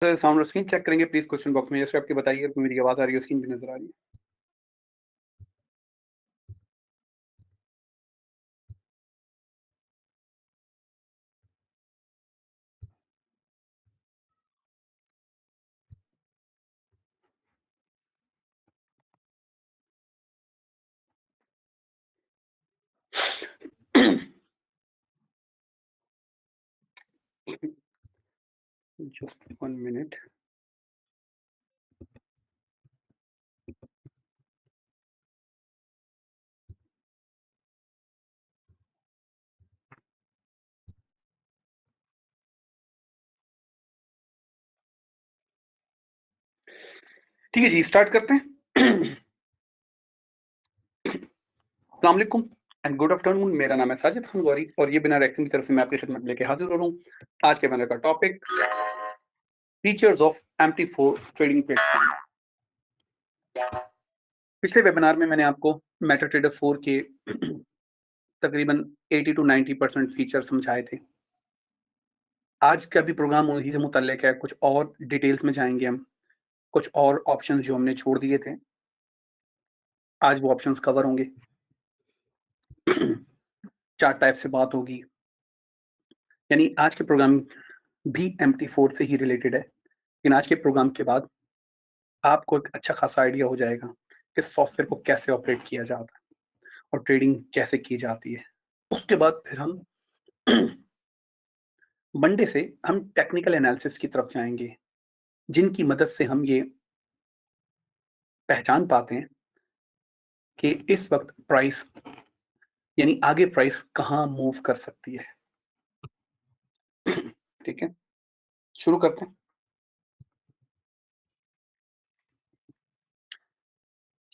Sound और screen check करेंगे please question box में जैसे आपकी बताइए अगर मेरी आवाज़ आ रही है, स्क्रीन भी नज़र आ रही है। Just 1 minute. ठीक है जी, स्टार्ट करते हैं। अस्सलाम वालेकुम एंड गुड आफ्टरनून। मेरा नाम है साजिद खान गौरी और ये बिना रिएक्शन की तरफ से मैं आपकी खिदमत में लेके हाज़िर हो रहा हूँ। आज के वेबिनार का topic features of MT4 trading platform. पिछले वेबिनार में मैंने आपको मेटाट्रेडर 4 के तकरीबन 80 टू 90% फीचर समझाए थे। आज का भी प्रोग्राम उन्हीं से मुतल्लिक है, कुछ और डिटेल्स में जाएँगे हम। कुछ और ऑप्शंस जो हमने छोड़ दिए थे, आज वो ऑप्शंस कवर होंगे। 4 टाइप से बात होगी, यानी आज के प्रोग्राम भी MT4 से ही रिलेटेड है। लेकिन आज के प्रोग्राम के बाद आपको एक अच्छा खासा आइडिया हो जाएगा कि सॉफ्टवेयर को कैसे ऑपरेट किया जाता है और ट्रेडिंग कैसे की जाती है। उसके बाद फिर हम मंडे से हम टेक्निकल एनालिसिस की तरफ जाएँगे, जिनकी मदद से हम ये पहचान पाते हैं कि इस वक़्त प्राइस यानी आगे प्राइस कहाँ मूव कर सकती है। ठीक है, शुरू करते हैं।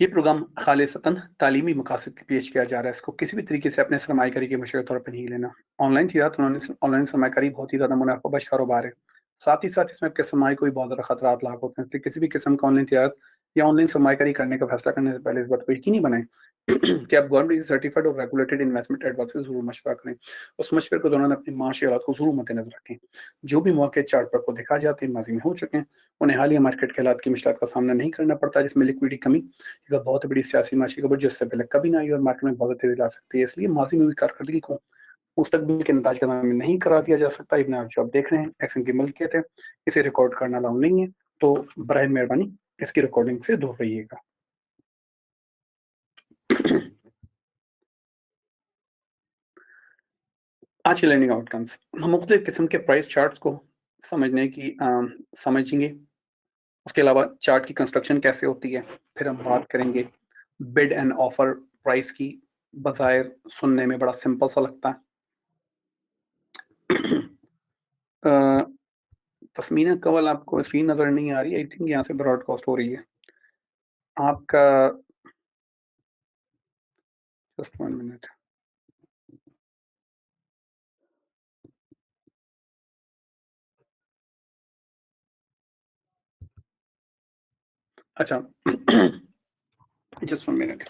ये प्रोग्राम खालिसतन तालीमी मकासद के पेश किया जा रहा है। इसको किसी भी तरीके से अपने सरमायाकारी के मशहूर तौर पे नहीं लेना। ऑनलाइन तिजारत ऑनलाइन सरमायाकारी बहुत ही ज़्यादा मुनाफ़ाबख्श कारोबार है। साथ ही साथ इसमें आपके सरमाए को भी बहुत ज़्यादा खतरात लाक होते हैं। इसलिए किसी भी किस्म का ऑनलाइन तिजारत या ऑनलाइन सरमायाकारी करने का फैसला करने से पहले इस बात को यकीनी बनाएँ कि आप गवर्नमेंट सर्टिफाइड और रेगुलेटेड इन्वेस्टमेंट एडवाइज़र से ज़रूर मशवरा करें। उस मशवरे के दौरान अपनी माशी हालात को ज़रूर मद्देनज़र रखें। जो भी मौके चार्ट पर आपको दिखाए जाते हैं, माज़ी में हो चुके हैं, उन्हें हालिया मार्केट के हालात की मुश्किलात का सामना नहीं करना पड़ता, जिसमें लिक्विडिटी कमी एक बहुत बड़ी सियासी माशी खबर जो इससे पहले कभी ना आई और मार्केट में बहुत तेज़ी ला सकती है। इसलिए माज़ी में हुई कारकर्दगी को मुस्तकबिल के नताज का दामन नहीं करा दिया जा सकता। इब्न आप जो आप देख रहे हैं, एक्शन की मलकियत है, इसे रिकॉर्ड करना अलाउ नहीं है, तो बराए मेहरबानी इसकी रिकॉर्डिंग से दूर रहिएगा। आज के लर्निंग आउटकम्स हम मुख्तलिफ किस्म के प्राइस चार्ट्स को समझने की समझेंगे। उसके अलावा चार्ट की कंस्ट्रक्शन कैसे होती है, फिर हम बात करेंगे बिड एंड ऑफर प्राइस की। बज़ाहिर सुनने में बड़ा सिंपल सा लगता है। अ, तस्मीना कंवल आपको स्क्रीन नज़र नहीं आ रही, आई थिंक यहाँ से ब्रॉडकास्ट हो रही है। आपका जस्ट 1 मिनट। अच्छा। Just 1 minute.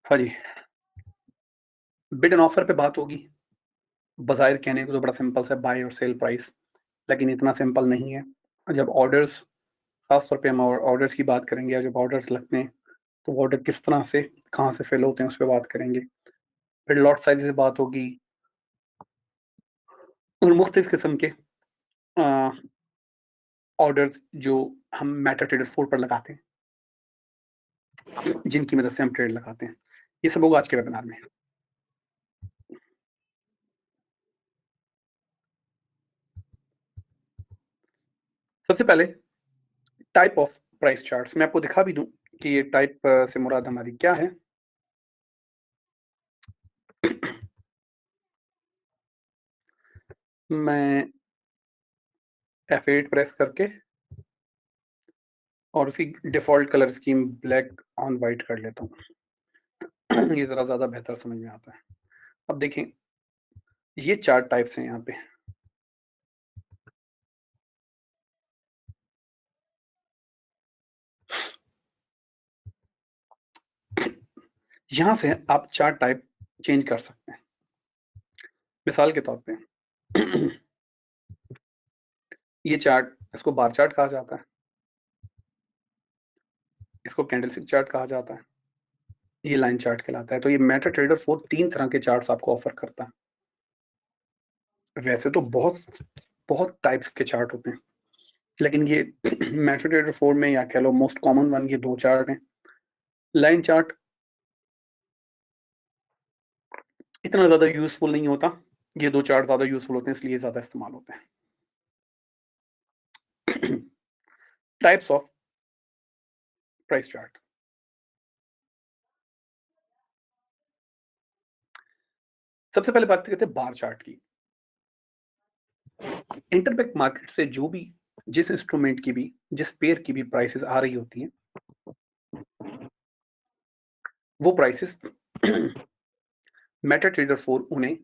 हाँ जी, बिड एंड ऑफर पे बात होगी। बज़ाहिर कहने को तो बड़ा सिंपल सा बाय और सेल प्राइस, लेकिन इतना सिंपल नहीं है। जब ऑर्डर्स ख़ास तौर पे हम ऑर्डर्स की बात करेंगे या जब ऑर्डर्स लगते हैं, तो वो ऑर्डर किस तरह से, कहाँ से फिल होते हैं, उस पे बात करेंगे। फिर लॉट साइज़ से बात होगी और मुख्तलिफ़ किस्म के अ, ऑर्डर्स जो हम मेटाट्रेडर 4 पर लगाते हैं, जिनकी मदद से हम ट्रेड लगाते हैं। ये सब होगा आज के वेबिनार में। सबसे पहले टाइप ऑफ प्राइस चार्ट्स मैं आपको दिखा भी दूँ कि ये टाइप से मुराद हमारी क्या है। मैं F8 प्रेस करके और उसकी default colour scheme black on white कर लेता हूँ। ये ज़रा ज़्यादा बेहतर समझ में आता है। अब देखें, ये 4 टाइप्स हैं यहाँ पे। यहाँ से आप चार्ट टाइप चेंज कर सकते हैं। मिसाल के तौर पे ये चार्ट, इसको बार चार्ट कहा जाता है, इसको कैंडलस्टिक चार्ट कहा जाता है, ये लाइन चार्ट कहलाता है। तो ये मेटाट्रेडर 4 3 तरह के चार्ट्स आपको ऑफर करता है। वैसे तो बहुत टाइप्स के चार्ट होते हैं, लेकिन ये मेटाट्रेडर 4 में या कह लो मोस्ट कॉमन वन ये 2 चार्ट हैं। लाइन चार्ट इतना ज़्यादा यूज़फुल नहीं होता, ये 2 चार्ट ज़्यादा यूज़फुल होते हैं, इसलिए ज़्यादा इस्तेमाल होते हैं। Types of price chart. सबसे पहले बात करते हैं बार चार्ट की। इंटरबैंक मार्केट से जो भी, जिस इंस्ट्रूमेंट की भी, जिस पेयर की भी प्राइसेस आ रही होती हैं, वो प्राइसेस मेटाट्रेडर 4 उन्हें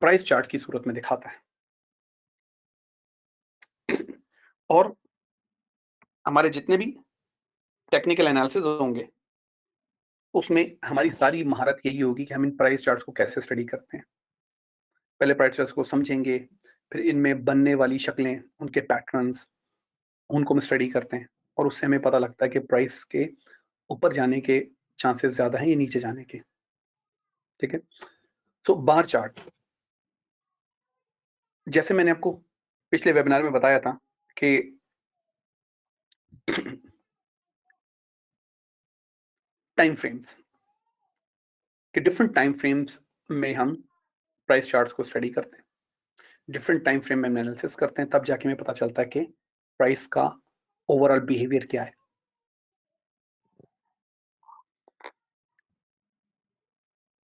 प्राइस चार्ट की सूरत में दिखाता है। और हमारे जितने भी टेक्निकल एनालिसिस होंगे, उसमें हमारी सारी महारत यही होगी कि हम इन प्राइस चार्ट्स को कैसे स्टडी करते हैं। पहले प्राइस चार्ट्स को समझेंगे, फिर इनमें बनने वाली शक्लें, उनके पैटर्न्स, उनको हम स्टडी करते हैं, और उससे हमें पता लगता है कि प्राइस के ऊपर जाने के चांसेस ज़्यादा हैं या नीचे जाने के। ठीक है? सो बार चार्ट, जैसे मैंने आपको पिछले वेबिनार में बताया था कि टाइम फ्रेम्स, कि डिफरेंट टाइम फ्रेम्स में हम प्राइस चार्ट्स को स्टडी करते हैं, डिफरेंट टाइम फ्रेम में एनालिसिस करते हैं, तब जाके हमें पता चलता है कि प्राइस का ओवरऑल बिहेवियर क्या है।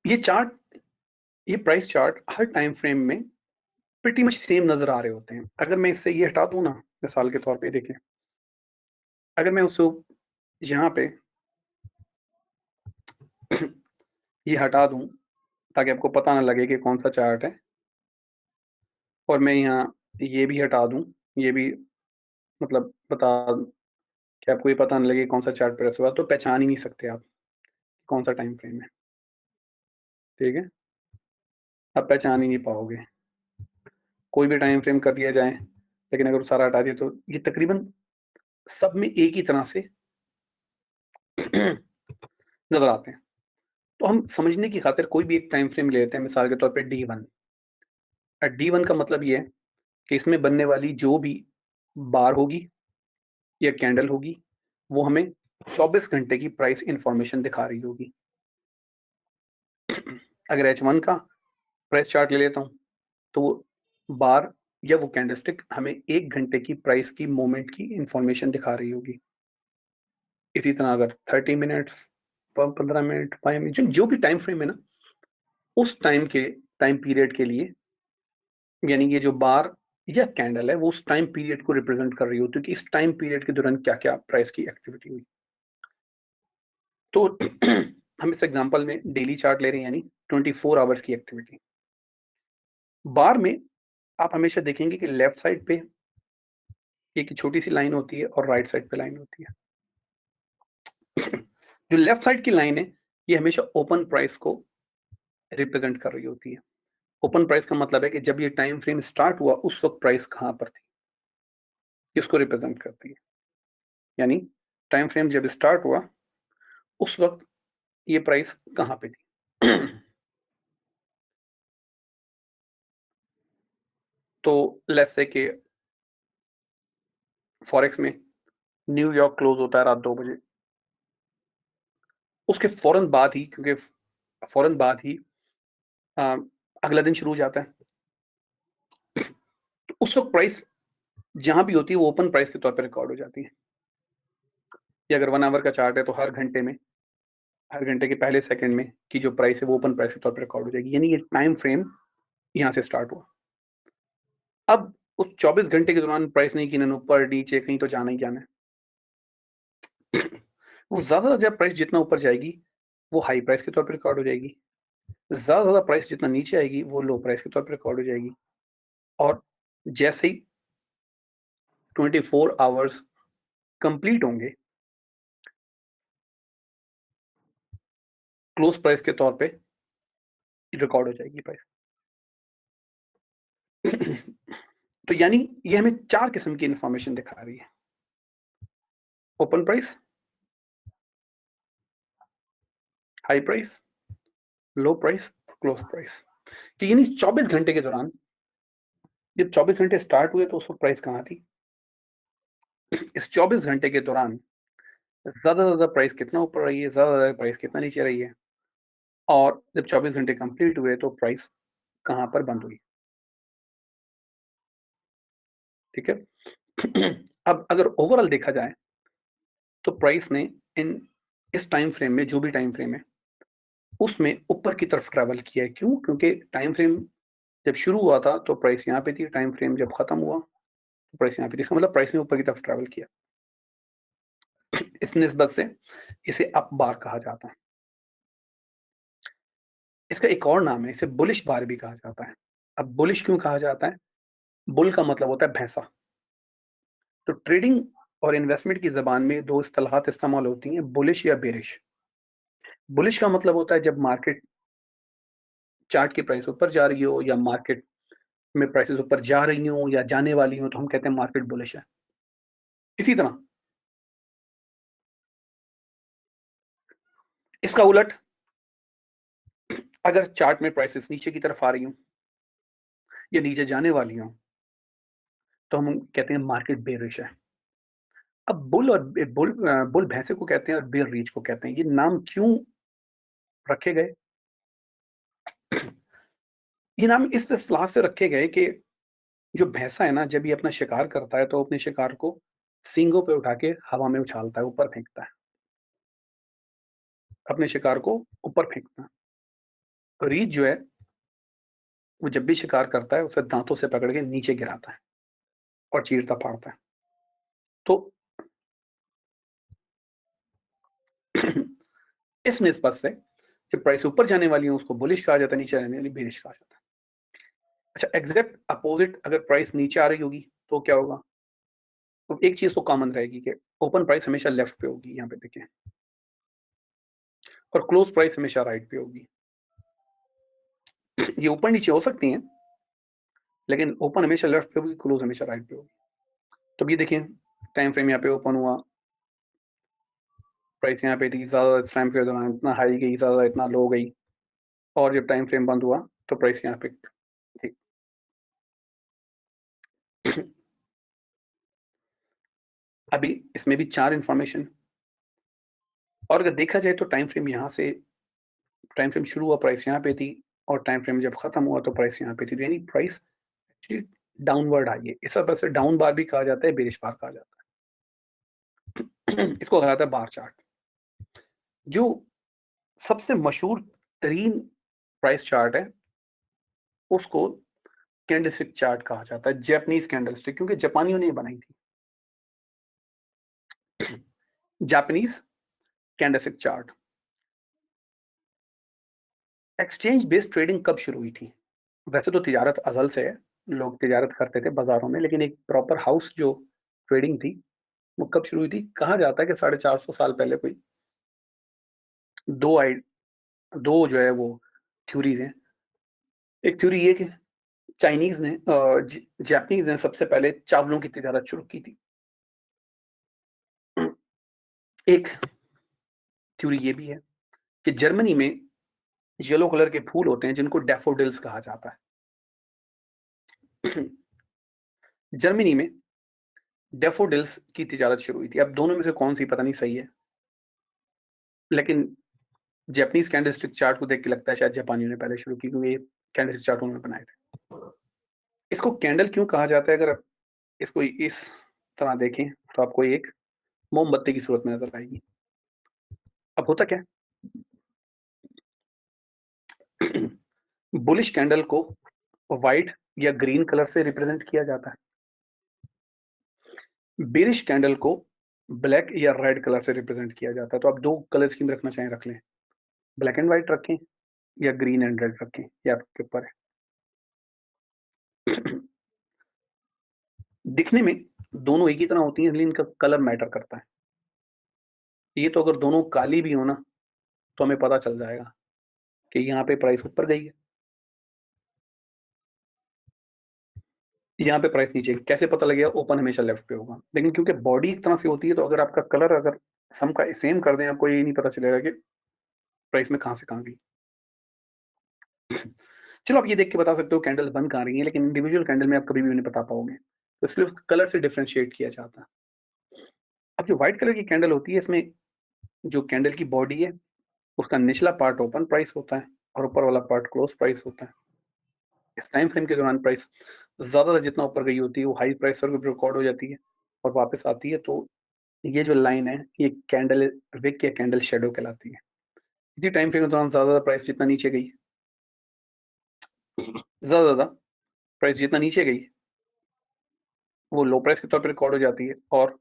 ये चार्ट, ये प्राइस चार्ट हर टाइम फ्रेम में प्रीटी मच सेम नजर आ रहे होते हैं। अगर मैं इससे ये हटा दूं ना, मिसाल के तौर पे देखें, अगर मैं उसको यहाँ पे ये हटा दूं ताकि आपको पता ना लगे कि कौन सा चार्ट है, और मैं यहाँ ये भी हटा दूं, ये भी मतलब बता कि आपको ये पता ना लगे कौन सा चार्ट प्रेस हुआ, तो पहचान ही नहीं सकते आप कौन सा टाइम फ्रेम है। ठीक है? आप पहचान ही नहीं पाओगे, कोई भी टाइम फ्रेम कर दिया जाए, लेकिन अगर सारा हटा दिया तो ये तकरीबन सब में एक ही तरह से नजर आते हैं। तो हम समझने की खातिर कोई भी एक टाइम फ्रेम ले लेते हैं, मिसाल के तौर पे D1। D1 का मतलब ये है कि इसमें बनने वाली जो भी बार होगी या कैंडल होगी, वो हमें 24 घंटे की प्राइस इंफॉर्मेशन दिखा रही होगी। अगर H1 का प्राइस चार्ट ले लेता हूँ, तो वो बार या वो कैंडलस्टिक हमें 1 घंटे की प्राइस की मूवमेंट की इंफॉर्मेशन दिखा रही होगी। इसी तरह अगर 30 मिनट्स, 15 मिनट, 5 मिनट, जो भी टाइम फ्रेम है ना, उस टाइम पीरियड के लिए, यानी ये जो बार या कैंडल है, वो उस टाइम पीरियड को रिप्रेजेंट कर रही होती है कि इस टाइम पीरियड के दौरान क्या-क्या प्राइस की एक्टिविटी हुई। तो हम इस एग्जांपल में डेली चार्ट ले रहे हैं, यानी 24 आवर्स की एक्टिविटी। बार में आप हमेशा देखेंगे कि लेफ्ट साइड पे एक छोटी सी लाइन होती है और राइट साइड पे लाइन होती है। जो लेफ्ट साइड की लाइन है, ये हमेशा ओपन प्राइस को रिप्रेजेंट कर रही होती है। ओपन प्राइस का मतलब है कि जब ये टाइम फ्रेम स्टार्ट हुआ, उस वक्त प्राइस कहाँ पर थी, इसको रिप्रेजेंट करती है। यानी टाइम फ्रेम जब स्टार्ट हुआ, उस वक्त ये प्राइस कहाँ पे थी। तो लेट्स से कि फॉरेक्स में न्यूयॉर्क क्लोज होता है रात 2 बजे, उसके फौरन बाद ही, क्योंकि फौरन बाद ही अ, अगला दिन शुरू हो जाता है, तो उस वक्त प्राइस जहाँ भी होती है वो ओपन प्राइस के तौर पे रिकॉर्ड हो जाती है। या अगर 1 आवर का चार्ट है, तो हर घंटे के पहले सेकंड में की जो प्राइस है वो ओपन प्राइस के तौर पे रिकॉर्ड हो जाएगी। यानी ये टाइम फ्रेम यहाँ से स्टार्ट हुआ। अब उस 24 घंटे के दौरान प्राइस नहीं गिनन ऊपर नीचे कहीं तो जाना ही जाना है। वो ज़्यादा जब प्राइस जितना ऊपर जाएगी, वो हाई प्राइस के तौर पे रिकॉर्ड हो जाएगी। ज़्यादा से ज़्यादा प्राइस जितना नीचे आएगी, वो लो प्राइस के तौर पे रिकॉर्ड हो जाएगी। और जैसे ही 24 आवर्स कंप्लीट होंगे, क्लोज़ प्राइस के तौर पे रिकॉर्ड हो जाएगी प्राइस। तो यानी ये हमें 4 किस्म की इन्फॉर्मेशन दिखा रही है। ओपन प्राइस, हाई प्राइस, लो प्राइस, क्लोज़ प्राइस। तो यानी 24 घंटे के दौरान, जब 24 घंटे स्टार्ट हुए तो उस वक़्त प्राइस कहाँ थी? इस 24 घंटे के दौरान ज़्यादा से ज़्यादा प्राइस कितना ऊपर रही है, ज़्यादा से ज़्यादा प्राइस कितना नीचे रही है, और जब 24 घंटे कंप्लीट हुए तो प्राइस कहाँ पर बंद हुई, ठीक है? अब अगर ओवरऑल देखा जाए तो प्राइस ने इन इस टाइम फ्रेम में, जो भी टाइम फ्रेम है, उसमें ऊपर की तरफ ट्रैवल किया है। क्यों? क्योंकि टाइम फ्रेम जब शुरू हुआ था तो प्राइस यहाँ पे थी, टाइम फ्रेम जब खत्म हुआ तो प्राइस यहाँ पे थी। इसका मतलब प्राइस ने ऊपर की तरफ ट्रैवल किया। इस निस्बत से इसे अप बार कहा जाता है। इसका एक और नाम है, इसे बुलिश बार भी कहा जाता है। अब बुलिश क्यों कहा जाता है? बुल का मतलब होता है भैंसा। तो ट्रेडिंग और इन्वेस्टमेंट की ज़बान में 2 इस्तिलाहात इस्तेमाल होती हैं, बुलिश या बेरिश। बुलिश का मतलब होता है जब मार्केट चार्ट की प्राइस ऊपर जा रही हो, या मार्केट में प्राइसेज़ ऊपर जा रही हों या जाने वाली हों, तो हम कहते हैं मार्केट बुलिश है। इसी तरह इसका उलट, अगर चार्ट में प्राइसेज़ नीचे की तरफ आ रही हों या नीचे जाने वाली हों, तो हम कहते हैं मार्केट बेरिश है। अब बुल भैंसे को कहते हैं और बेयर रीच को कहते हैं। ये नाम क्यों रखे गए? ये नाम इस इस्तेलाह से रखे गए कि जो भैंसा है ना, जब ये अपना शिकार करता है, तो अपने शिकार को सींगों पे उठा के हवा में उछालता है, ऊपर फेंकता है। अपने शिकार को ऊपर फेंकता है। रीछ जो है, वो जब भी शिकार करता है, उसे दाँतों से पकड़ के नीचे गिराता है और चीरता-फाड़ता है। तो इस निस्बत से जब प्राइस ऊपर जाने वाली है, उसको बुलिश कहा जाता है, नीचे आने वाली बेरिश कहा जाता है। अच्छा, एग्ज़ैक्ट अपोज़िट अगर प्राइस नीचे आ रही होगी, तो क्या होगा? तो एक चीज़ तो कॉमन रहेगी कि ओपन प्राइस हमेशा लेफ्ट पे होगी, यहाँ पे देखिए, और क्लोज़ प्राइस हमेशा राइट पे होगी। ये ऊपर-नीचे हो सकती हैं, लेकिन ओपन हमेशा लेफ्ट पे होगी, क्लोज़ हमेशा राइट पे होगी। तो अब ये देखिए, टाइम फ्रेम यहाँ पे ओपन हुआ, प्राइस यहाँ पे थी, ज़्यादा इस टाइम के दौरान इतना हाई गई, ज़्यादा इतना लो गई, और जब टाइम फ्रेम बंद हुआ, तो प्राइस यहाँ पे थी। अभी इसमें भी 4 इन्फॉर्मेशन, और अगर देखा जाए तो टाइम फ्रेम शुरू हुआ, प्राइस यहाँ पे थी, और टाइम फ्रेम जब खत्म हुआ तो प्राइस यहाँ पे थी। तो यानी प्राइस एक्चुअली डाउनवर्ड आई है। इस वजह से डाउन बार भी कहा जाता है, बेरिश बार कहा जाता है। इसको कहा जाता है बार चार्ट। जो सबसे मशहूर तरीन प्राइस चार्ट है, उसको कैंडलस्टिक चार्ट कहा जाता है, जैपनीज कैंडलस्टिक, क्योंकि जापानियों ने ये बनाई थी। Japanese candlestick chart. Exchange based trading कब शुरू हुई थी? वैसे तो तिजारत अज़ल से है, लोग तिजारत करते थे बाज़ारों में, लेकिन एक प्रॉपर हाउस जो ट्रेडिंग थी, वो कब शुरू हुई थी? कहा जाता है कि 450 साल पहले कोई 2 आई 2 जो है वो थ्योरीज़ हैं। एक थ्योरी ये कि चाइनीज़ ने जापानीज़ ने सबसे पहले चावलों की तिजारत शुरू की थी। एक थ्योरी ये भी है कि जर्मनी में येलो कलर के फूल होते हैं, जिनको डैफोडिल्स कहा जाता है। जर्मनी में डैफोडिल्स की तिजारत शुरू हुई थी। अब दोनों में से कौन-सी पता नहीं सही है, लेकिन जैपनीज़ कैंडलस्टिक चार्ट को देख के लगता है शायद जापानियों ने पहले शुरू की, क्योंकि ये कैंडलस्टिक चार्ट उन्होंने बनाए थे। इसको कैंडल क्यों कहा जाता है? अगर आप इसको इस तरह देखें, तो आपको एक मोमबत्ती की सूरत में नज़र आएगी। अब होता क्या है? बुलिश कैंडल को व्हाइट या ग्रीन कलर से रिप्रेजेंट किया जाता है। बेरिश कैंडल को ब्लैक या रेड कलर से रिप्रेजेंट किया जाता है। तो आप 2 कलर स्कीम रखना चाहें, रख लें। ब्लैक एंड व्हाइट रखें, या ग्रीन एंड रेड रखें, ये आपके ऊपर है। दिखने में दोनों एक ही तरह होती हैं, इसलिए इनका कलर मैटर करता है। ये तो अगर दोनों काली भी हो ना, तो हमें पता चल जाएगा कि यहाँ पे प्राइस ऊपर गई है, यहाँ पे प्राइस नीचे। कैसे पता लगेगा? ओपन हमेशा लेफ्ट पे होगा। लेकिन क्योंकि बॉडी एक तरह से होती है, तो अगर आपका कलर अगर सम का सेम कर दें, आपको ये नहीं पता चलेगा कि प्राइस में कहाँ से कहाँ गई। चलो आप ये देख के बता सकते हो कैंडल्स बन कहाँ रही हैं, लेकिन इंडिविजुअल कैंडल में आप कभी भी नहीं बता पाओगे। तो इसलिए कलर से डिफरेंशिएट किया जाता है। अब जो व्हाइट कलर की कैंडल होती है, इसमें जो कैंडल की बॉडी है, उसका निचला पार्ट ओपन प्राइस होता है और ऊपर वाला पार्ट क्लोज प्राइस होता है। इस टाइम फ्रेम के दौरान प्राइस ज़्यादातर जितना ऊपर गई होती है, वो हाई प्राइस पर रिकॉर्ड हो जाती है और वापस आती है। तो ये जो लाइन है, ये कैंडल विक या कैंडल शैडो कहलाती है। इसी टाइम फ्रेम के दौरान ज़्यादा प्राइस जितना नीचे गई, ज़्यादा प्राइस जितना नीचे गई, वो लो प्राइस के तौर पे रिकॉर्ड हो जाती है और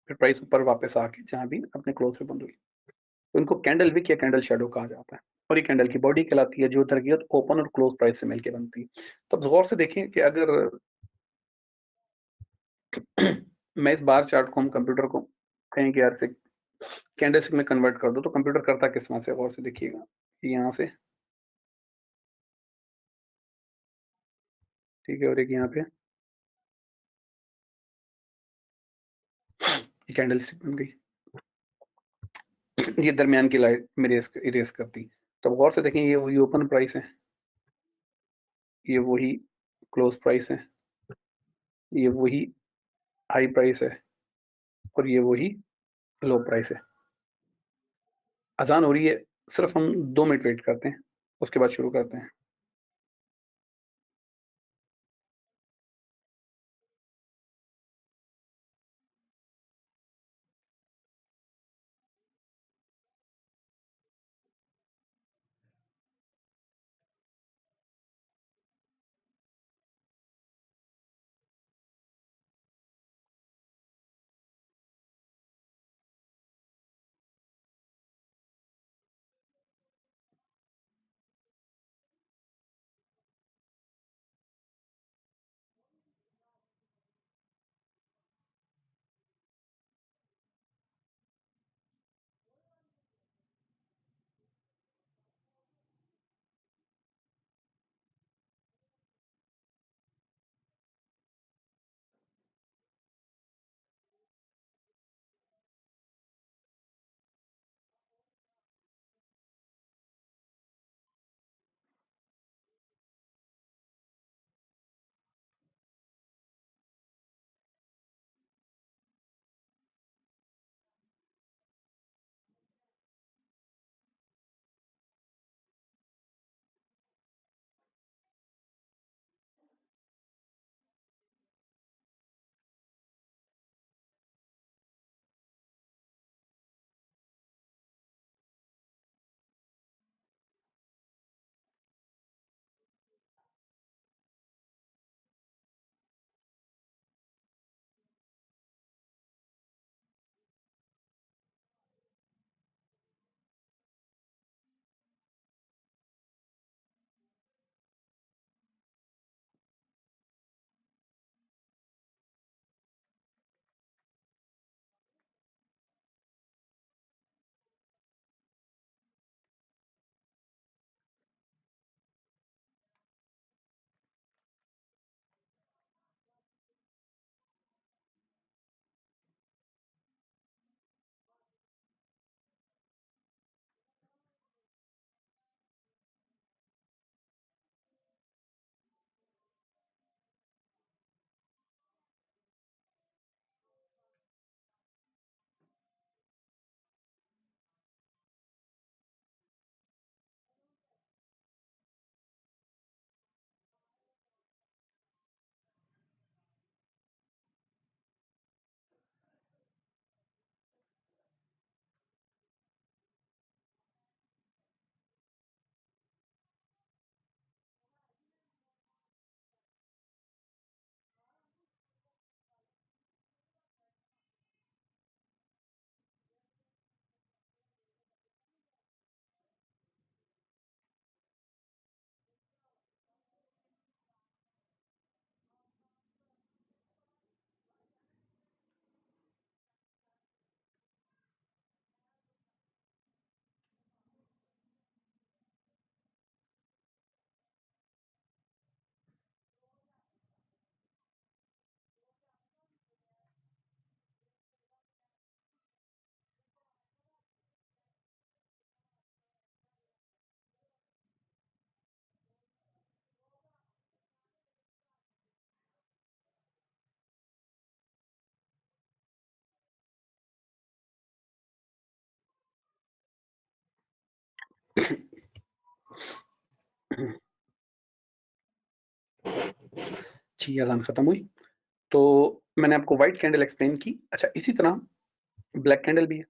फिर प्राइस ऊपर वापस आके जहाँ भी अपने क्लोज पे बंद हुई। तो इनको कैंडल विक या कैंडल शैडो कहा जाता है। और ये कैंडल की बॉडी कहलाती है, जो तरकीयत ओपन और क्लोज प्राइस से मिलकर बनती है। तो अब गौर से देखें कि अगर मैं इस बार चार्ट को हम कंप्यूटर को कहें कि यार से कैंडलस्टिक में कन्वर्ट कर दो, तो कंप्यूटर करता किस तरह से? गौर से देखिएगा। यहाँ से, ठीक है, और एक यहाँ पे ये कैंडलस्टिक बन गई। ये दरमियान की लाइट में इरेज करती। तो अब गौर से देखें, ये वही ओपन प्राइस है, ये वही क्लोज प्राइस है, ये वही हाई प्राइस है और ये वही लो प्राइस है। अज़ान हो रही है, सिर्फ हम 2 मिनट वेट करते हैं, उसके बाद शुरू करते हैं। जी, अज़ान खत्म हुई। तो मैंने आपको व्हाइट कैंडल एक्सप्लेन की। अच्छा, इसी तरह ब्लैक कैंडल भी है।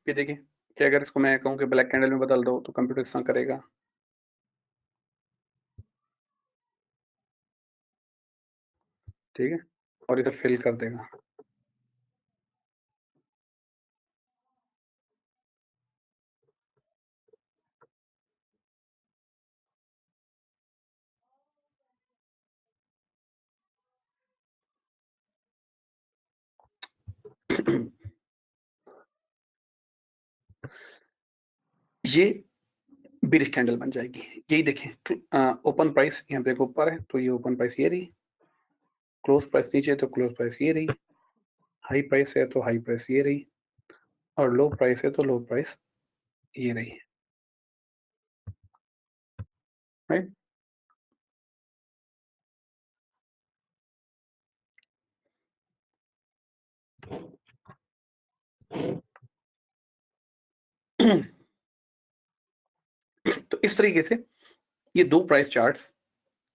ये देखिए कि अगर इसको मैं कहूँ कि ब्लैक कैंडल में बदल दो तो कंप्यूटर इस तरह करेगा। ठीक है? और इसे फिल कर देगा। ये बिरिश कैंडल बन जाएगी। यही देखें, ओपन प्राइस यहाँ पे ऊपर है तो ये ओपन प्राइस ये रही, क्लोज प्राइस नीचे है तो क्लोज प्राइस ये रही, हाई प्राइस है तो हाई प्राइस ये रही, और लो प्राइस है तो लो प्राइस ये रही। राइट? तो इस तरीके से ये 2 प्राइस चार्ट्स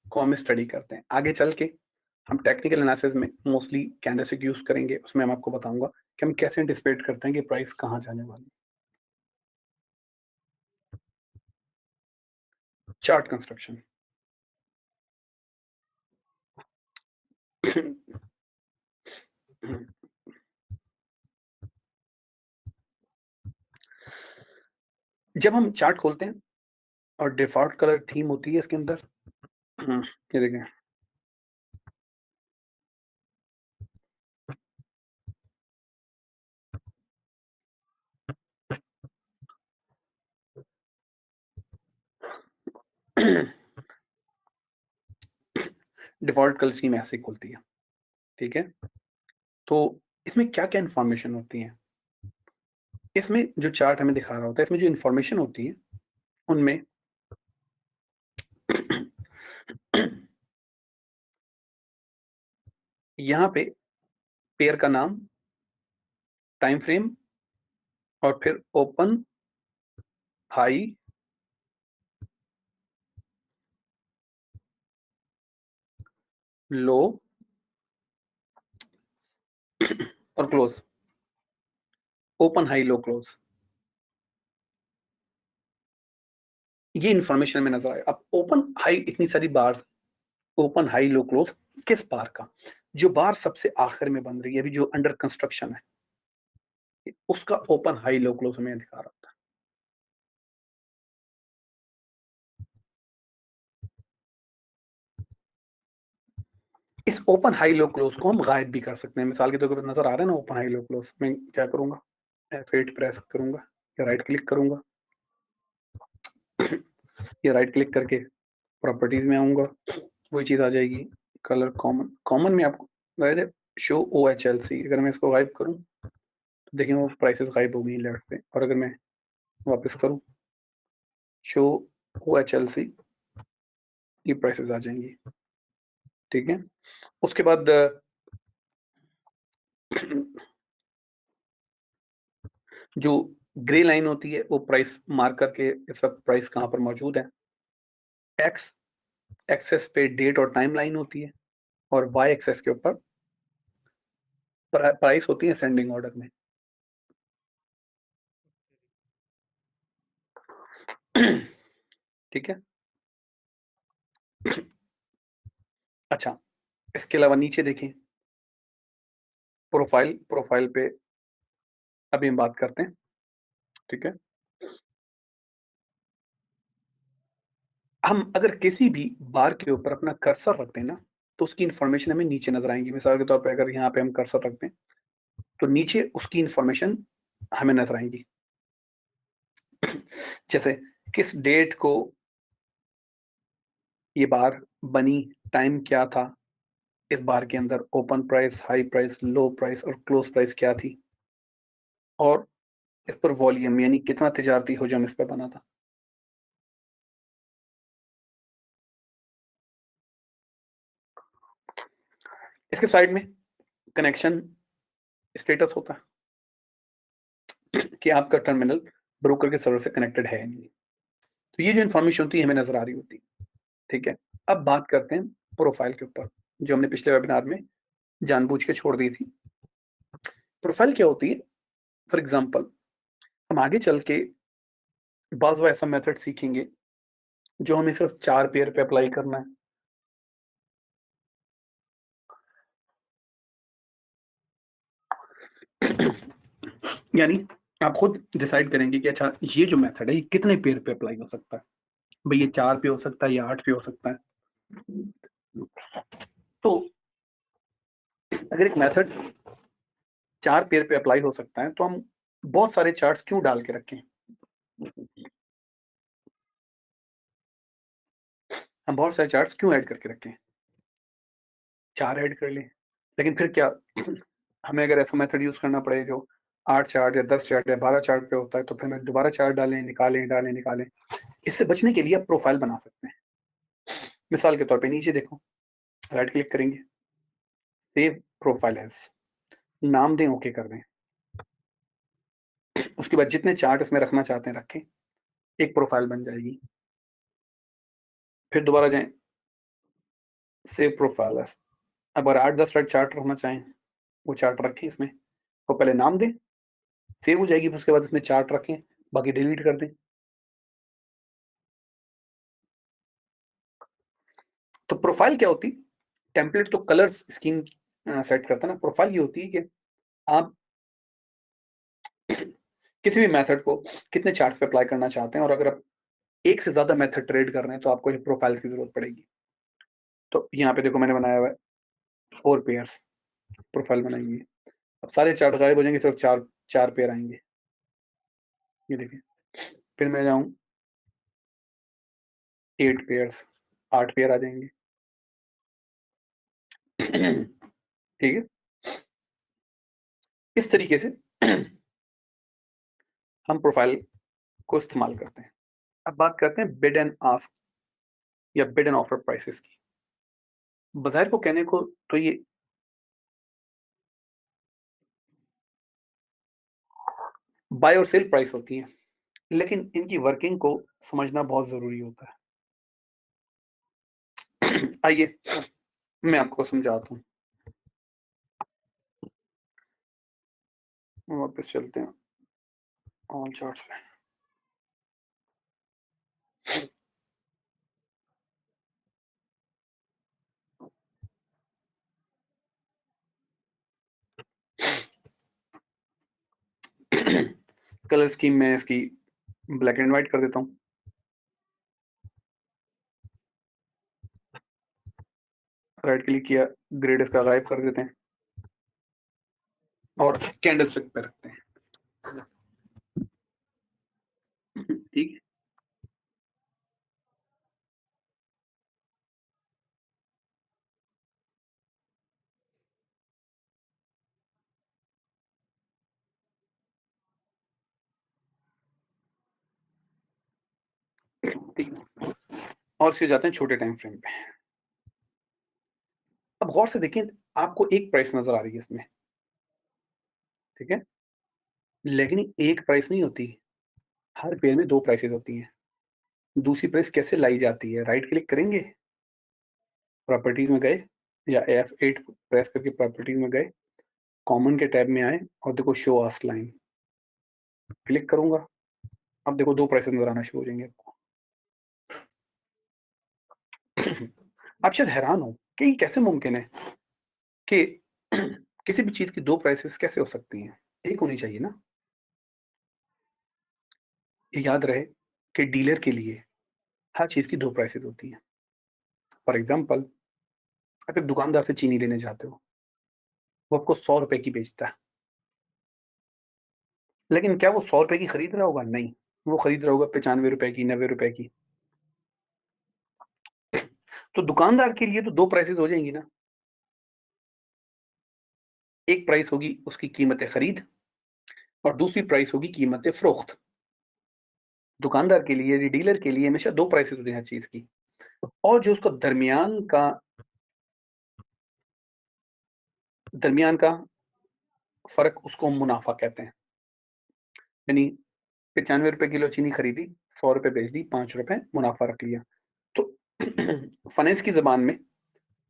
को हम स्टडी करते हैं। आगे चल के हम टेक्निकल एनालिसिस में मोस्टली कैंडलस्टिक यूज़ करेंगे। उसमें मैं आपको बताऊँगा कि हम कैसे एंटिसिपेट करते हैं कि प्राइस कहाँ जाने वाली है। Chart construction. जब हम चार्ट खोलते हैं और डिफ़ॉल्ट कलर थीम होती है इसके अंदर। ये देखें, डिफ़ॉल्ट कलर थीम ऐसे खुलती है। ठीक है? तो इसमें क्या-क्या इन्फॉर्मेशन होती है? इसमें जो चार्ट हमें दिखा रहा होता है, इसमें जो इन्फॉर्मेशन होती है, उनमें यहाँ पे पेयर का नाम, टाइम फ्रेम और फिर ओपन, हाई, लो और क्लोज़। ओपन, हाई, लो, क्लोज़। ये इन्फॉर्मेशन हमें नज़र आए। अब ओपन, हाई इतनी सारी बार्स, ओपन, हाई, लो, क्लोज़ किस बार का? जो बार सबसे आखिर में बन रही है, अभी जो अंडर कंस्ट्रक्शन है, उसका ओपन, हाई, लो, क्लोज़ हमें दिखा रहा होता है। इस ओपन, हाई, लो, क्लोज़ को हम गायब भी कर सकते हैं। मिसाल के तौर पे नज़र आ रहा है ना ओपन, हाई, लो, क्लोज़। मैं क्या करूँगा? F8 प्रेस करूँगा या राइट क्लिक करूँगा। या राइट क्लिक करके प्रॉपर्टीज़ में आऊँगा, वही चीज़ आ जाएगी। कलर कॉमन, कॉमन में आपको वैसे शो ओएचएलसी, अगर मैं इसको गायब करूँ, तो देखिए वो प्राइसेज़ गायब हो गई लेफ्ट पे। और अगर मैं वापस करूँ, शो ओएचएलसी, ये प्राइसेज़ आ जाएँगी। ठीक है? उसके बाद जो ग्रे लाइन होती है, वो प्राइस मार्कर के इस वक़्त प्राइस कहाँ पर मौजूद है। एक्स एक्सेस पे डेट और टाइम लाइन होती है, और वाई एक्सेस के ऊपर प्राइस होती है असेंडिंग ऑर्डर में। ठीक है? अच्छा, इसके अलावा नीचे देखें, प्रोफाइल पे अभी हम बात करते हैं। ठीक है? हम अगर किसी भी बार के ऊपर अपना कर्सर रखते हैं ना, तो उसकी इन्फॉर्मेशन हमें नीचे नज़र आएँगी। मिसाल के तौर पे अगर यहाँ पे हम कर्सर रखते हैं, तो नीचे उसकी इन्फॉर्मेशन हमें नज़र आएँगी। जैसे किस डेट को ये बार बनी, टाइम क्या था, इस बार के अंदर ओपन प्राइस, हाई प्राइस, लो प्राइस और क्लोज़ प्राइस क्या थी, और इस पर वॉल्यूम यानी कितना तिजारती हुजम इस पे बना था। इसके साइड में कनेक्शन स्टेटस होता है कि आपका टर्मिनल ब्रोकर के सर्वर से कनेक्टेड है नहीं। तो ये जो इन्फॉर्मेशन होती है हमें नज़र आ रही होती है, ठीक है? अब बात करते हैं प्रोफ़ाइल के ऊपर, जो हमने पिछले वेबिनार में जानबूझ के छोड़ दी थी। प्रोफ़ाइल क्या होती है? फॉर एग्ज़ाम्पल हम आगे चल के बाज़ ऐसा मेथड सीखेंगे, जो हमें सिर्फ़ 4 पेयर पे अप्लाई करना है। यानी आप खुद डिसाइड करेंगे कि अच्छा ये जो मेथड है, ये कितने पेयर पे अप्लाई हो सकता है। भई ये 4 पे हो सकता है या 8 पे हो सकता है। तो अगर एक मेथड 4 पेयर पे अप्लाई हो सकता है, तो हम बहुत सारे चार्ट्स क्यों डाल के रखें? हम बहुत सारे चार्ट्स क्यों ऐड करके रखें? 4 ऐड कर लें, लेकिन फिर क्या हमें अगर ऐसा मेथड यूज़ करना पड़े जो 8 चार्ट या 10 चार्ट या 12 चार्ट पे होता है, तो फिर हमें दोबारा चार्ट डालें, निकालें, डालें, निकालें। इससे बचने के लिए आप प्रोफाइल बना सकते हैं। मिसाल के तौर पे नीचे देखो, राइट क्लिक करेंगे, सेव प्रोफाइल एज़, नाम दें, ओके कर दें। उसके बाद जितने चार्ट इसमें रखना चाहते हैं रखें, एक प्रोफाइल बन जाएगी। फिर दोबारा जाएँ, सेव प्रोफाइल एज़, अगर 8-10 चार्ट रखना चाहें, वो चार्ट रखें इसमें, तो पहले नाम दें, सेव हो जाएगी, फिर उसके बाद इसमें चार्ट रखें, बाकी डिलीट कर दें। तो प्रोफाइल क्या होती है? टेम्पलेट तो कलर्स स्कीम सेट करता है ना, प्रोफाइल ये होती है कि आप किसी भी मेथड को कितने चार्ट्स पे अप्लाई करना चाहते हैं और अगर आप एक से ज़्यादा मेथड ट्रेड कर रहे हैं, तो आपको ये प्रोफाइल की ज़रूरत पड़ेगी। तो यहाँ पे देखो मैंने बनाया हुआ है 4 पेयर्स प्रोफाइल बनाई हुई है। अब सारे चार्ट गायब हो जाएँगे, सिर्फ 4 पेयर आएँगे। ये देखिए, फिर मैं जाऊँ 8 पेयर्स, 8 पेयर आ जाएँगे। ठीक है? इस तरीके से हम प्रोफाइल को इस्तेमाल करते हैं। अब बात करते हैं बिड एंड आस्क या बिड एंड ऑफर प्राइसेज़ की। बाज़ार को कहने को तो ये बाय और सेल प्राइस होती हैं, लेकिन इनकी वर्किंग को समझना बहुत ज़रूरी होता है। आइए, मैं आपको समझाता हूँ। वापस चलते हैं ऑल चार्ट्स पे। कलर स्कीम मैं इसकी ब्लैक एंड व्हाइट कर देता हूँ। राइट क्लिक किया, ग्रेड इसका गायब कर देते हैं और कैंडलस्टिक पे रखते हैं। ठीक है? ठीक है। और फिर जाते हैं छोटे टाइम फ्रेम पे। अब गौर से देखें, आपको एक प्राइस नज़र आ रही है इसमें, ठीक है? लेकिन एक प्राइस नहीं होती, हर पेयर में 2 प्राइसेज़ होती हैं। दूसरी प्राइस कैसे लाई जाती है? राइट क्लिक करेंगे, प्रॉपर्टीज़ में गए या F8 प्रेस करके प्रॉपर्टीज़ में गए, कॉमन के टैब में आए और देखो शो आस्क लाइन, क्लिक करूँगा, अब देखो 2 प्राइसेज़ नज़र आना शुरू हो जाएँगे आपको। आप शायद हैरान हो कि ये कैसे मुमकिन है कि किसी भी चीज़ की 2 प्राइसेज़ कैसे हो सकती हैं? 1 होनी चाहिए ना? ये याद रहे कि डीलर के लिए हर चीज़ की 2 प्राइसेज़ होती हैं। फॉर एग्ज़ाम्पल आप एक दुकानदार से चीनी लेने जाते हो, वो आपको ₹100 की बेचता है, लेकिन क्या वो ₹100 की खरीद रहा होगा? नहीं, वो खरीद रहा होगा ₹95 की, ₹90 की। तो दुकानदार के लिए तो 2 प्राइसेज़ हो जाएँगी ना। एक प्राइस होगी उसकी कीमत-ए-खरीद और दूसरी प्राइस होगी कीमत-ए-फ़रोख्त। दुकानदार के लिए, डीलर के लिए हमेशा 2 प्राइसेज़ होती हैं हर चीज़ की और जो उसका दरमियान का फ़र्क उसको मुनाफ़ा कहते हैं। यानी ₹95 किलो चीनी खरीदी, ₹100 बेच दी, ₹5 मुनाफ़ा रख लिया। तो फाइनेंस की ज़बान में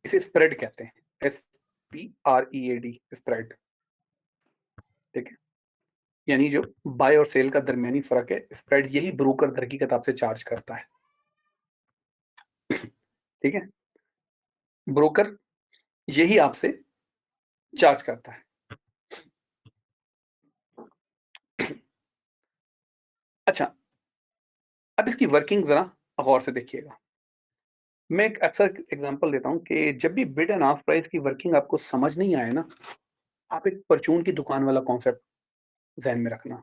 इसे स्प्रेड कहते हैं, SPREAD स्प्रेड, ठीक है? यानी जो बाय और सेल का दरमियानी फ़र्क है, स्प्रेड यही ब्रोकर दर की किताब से चार्ज करता है, ठीक है? ब्रोकर यही आपसे चार्ज करता है। अच्छा, अब इसकी वर्किंग ज़रा गौर से देखिएगा। मैं एक अक्सर एग्ज़ाम्पल देता हूँ कि जब भी बिड एंड आस्क प्राइस की वर्किंग आपको समझ नहीं आए ना, आप एक परचून की दुकान वाला कॉन्सेप्ट ज़हन में रखना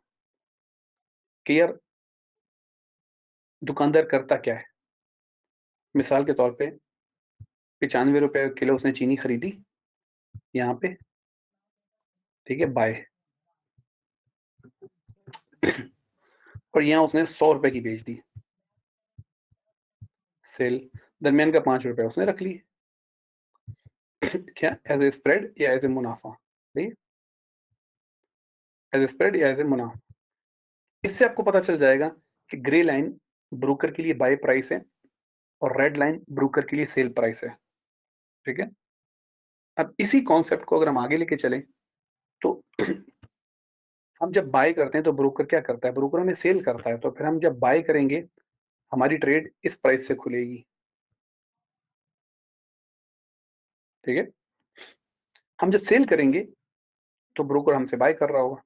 कि यार दुकानदार करता क्या है? मिसाल के तौर पे ₹95 किलो उसने चीनी खरीदी यहाँ पे, ठीक है, बाय और यहाँ उसने ₹100 की बेच दी, सेल। दरमियान का ₹5 उसने रख लिए। क्या? एज़ ए स्प्रेड या एज़ ए मुनाफ़ा? सही, एज़ ए स्प्रेड या एज़ ए मुनाफ़ा। इससे आपको पता चल जाएगा कि ग्रे लाइन ब्रोकर के लिए बाय प्राइस है और रेड लाइन ब्रोकर के लिए सेल प्राइस है, ठीक है? अब इसी कॉन्सेप्ट को अगर हम आगे लेके चलें, तो हम जब बाय करते हैं तो ब्रोकर क्या करता है? ब्रोकर हमें सेल करता है, तो फिर हम जब बाय करेंगे, हमारी ट्रेड इस प्राइस से खुलेगी, ठीक है? हम जब सेल करेंगे, तो ब्रोकर हमसे बाय कर रहा होगा,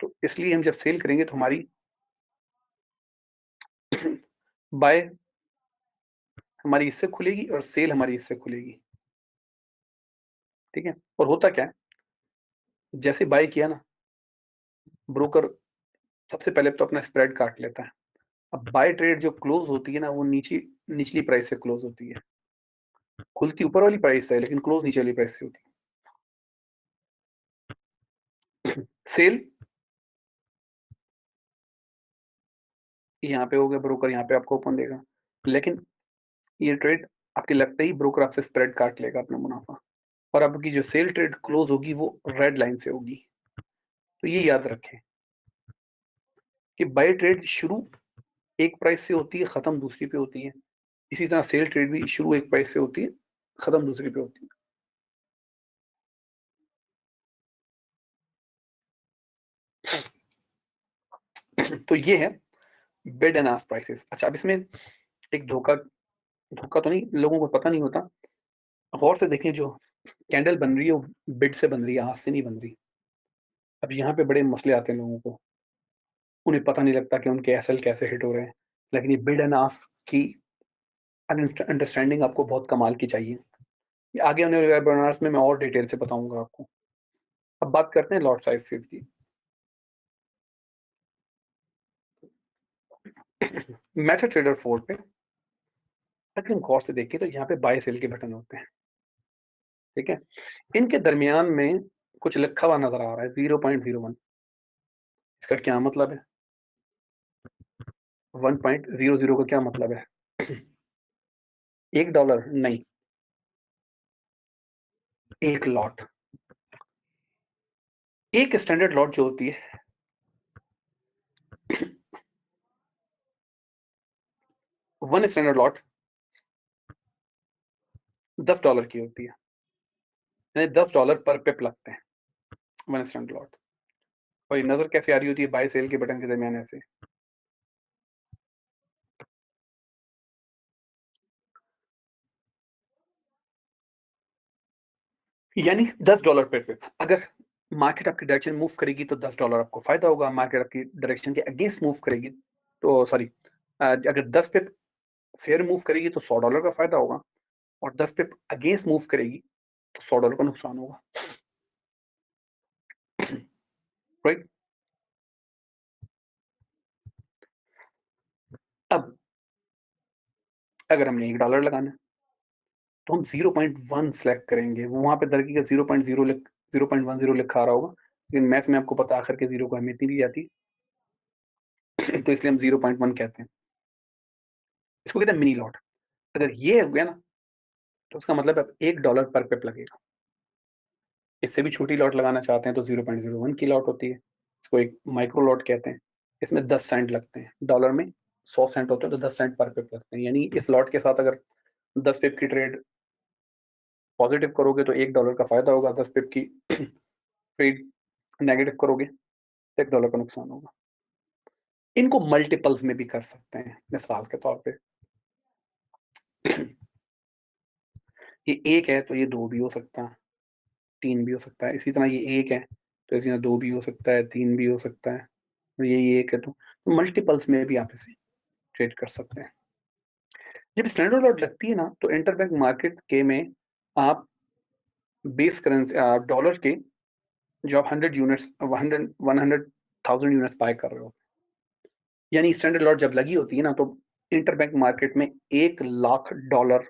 तो इसलिए हम जब सेल करेंगे तो हमारी बाय हमारी इससे खुलेगी और सेल हमारी इससे खुलेगी, ठीक है? और होता क्या है, जैसे बाय किया ना, ब्रोकर सबसे पहले तो अपना स्प्रेड काट लेता है। अब बाय ट्रेड जो क्लोज़ होती है ना, वो निचली प्राइस से क्लोज़ होती है। खुलती ऊपर वाली प्राइस से है, लेकिन क्लोज़ नीचे वाली प्राइस से होती है। सेल यहाँ पे हो गया, ब्रोकर यहाँ पे आपको ओपन देगा। लेकिन ये ट्रेड आपके लगते ही ब्रोकर आपसे स्प्रेड काट लेगा अपना मुनाफ़ा और आपकी जो सेल ट्रेड क्लोज़ होगी वो रेड लाइन से होगी। तो ये याद रखें कि बाय ट्रेड शुरू एक प्राइस से होती है, खत्म दूसरी पे होती है। इसी तरह सेल ट्रेड भी शुरू एक प्राइस से होती है, खत्म दूसरी पे होती है। तो ये है बिड एंड आस्क प्राइसेस। अच्छा, अब इसमें एक धोखा धोखा तो नहीं, लोगों को पता नहीं होता। गौर से देखें, जो कैंडल बन रही है वो बिड से बन रही है, हाथ से नहीं बन रही। अब यहाँ पे बड़े मसले आते हैं लोगों को। उन्हें पता नहीं लगता कि उनके एसएल कैसे हिट हो रहे हैं। लेकिन ये बिड एंड आस्क की अंडरस्टैंडिंग आपको बहुत कमाल की चाहिए। ये आगे आने वाले वेबिनार्स में मैं और डिटेल से बताऊँगा आपको। अब बात करते हैं लॉट साइज़ेज़ की। मेटा ट्रेडर 4 पे अगर हम गौर से देखें तो यहाँ पे बाय सेल के बटन होते हैं, ठीक है? इनके दरमियान में कुछ लिखा हुआ नज़र आ रहा है 0.01। इसका क्या मतलब है? 1.00 का क्या मतलब है? $1 नहीं, 1 लॉट। एक स्टैंडर्ड लॉट जो होती है, 1 स्टैंडर्ड लॉट $10 की होती है। यानी $10 पर पिप लगते हैं, 1 स्टैंडर्ड लॉट। और ये नज़र कैसे आ रही होती है बाय सेल के बटन के दरमियान ऐसे। यानी $10 पर पिप। अगर मार्केट आपकी डायरेक्शन मूव करेगी तो $10 आपको फ़ायदा होगा, मार्केट आपकी डायरेक्शन के अगेंस्ट मूव करेगी तो सॉरी, अगर 10 पिप फेयर मूव करेगी तो $100 का फ़ायदा होगा और 10 पिप अगेंस्ट मूव करेगी तो $100 का नुकसान होगा, राइट? अब अगर हमने $1 लगाना है, तो हम 0.1 सेलेक्ट करेंगे। वो वहाँ पे दरअकीकत 0.10 लिखा आ रहा होगा, लेकिन मैथ्स में आपको पता है आखिर के 0 को अहमियत नहीं दी जाती, तो इसलिए हम 0.1 कहते हैं। इसको कहते हैं मिनी लॉट। अगर ये हो गया ना, तो उसका मतलब अब $1 पर पिप लगेगा। इससे भी छोटी लॉट लगाना चाहते हैं तो 0.01 की लॉट होती है। इसको एक माइक्रो लॉट कहते हैं। इसमें 10 सेंट लगते हैं। डॉलर में 100 सेंट होते हैं तो 10 सेंट पर पिप लगते हैं। यानी इस लॉट के साथ अगर 10 पिप की ट्रेड पॉजिटिव करोगे तो $1 का फायदा होगा, 10 पिप की ट्रेड नेगेटिव करोगे तो $1 का नुकसान होगा। इनको मल्टीपल्स में भी कर सकते हैं, मिसाल के तौर पे ये 1 है तो ये 2 भी हो सकता है, 3 भी हो सकता है। इसी तरह ये 1 है तो इसी तरह 2 भी हो सकता है, 3 भी हो सकता है। और ये 1 है तो मल्टीपल्स में भी आप इसे ट्रेड कर सकते हैं। जब स्टैंडर्ड लॉट लगती है ना तो इंटरबैंक मार्केट के में आप बेस करेंसी डॉलर के जो आप 100 यूनिट्स 100,000 यूनिट्स बाय कर रहे हो, यानी स्टैंडर्ड लॉट जब लगी होती है ना तो इंटरबैंक मार्केट में $1,00,000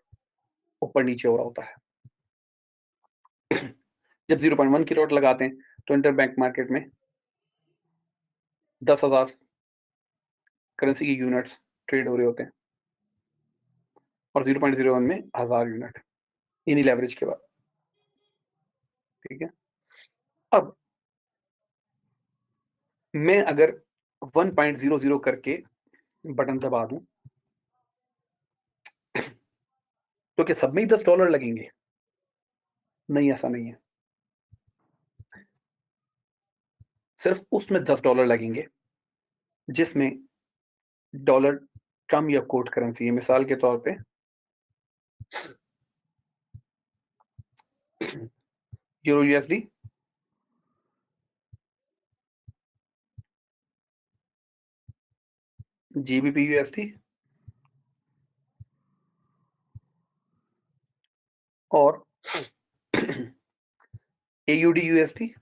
ऊपर नीचे हो रहा होता है। जब 0.1 की लॉट लगाते हैं तो इंटरबैंक मार्केट में 10,000 करेंसी की यूनिट्स ट्रेड हो रहे होते हैं और 0.01 में 1000 यूनिट, यानी लेवरेज के बाद। ठीक है, अब मैं अगर 1.00 करके बटन दबा दूं तो क्या सब में ही $10 लगेंगे? नहीं, ऐसा नहीं है। सिर्फ उसमें $10 लगेंगे जिसमें डॉलर कम या कोट करेंसी है। मिसाल के तौर पे यूरो यूएसडी, जीबीपी यूएसडी और एयूडी यूएसडी,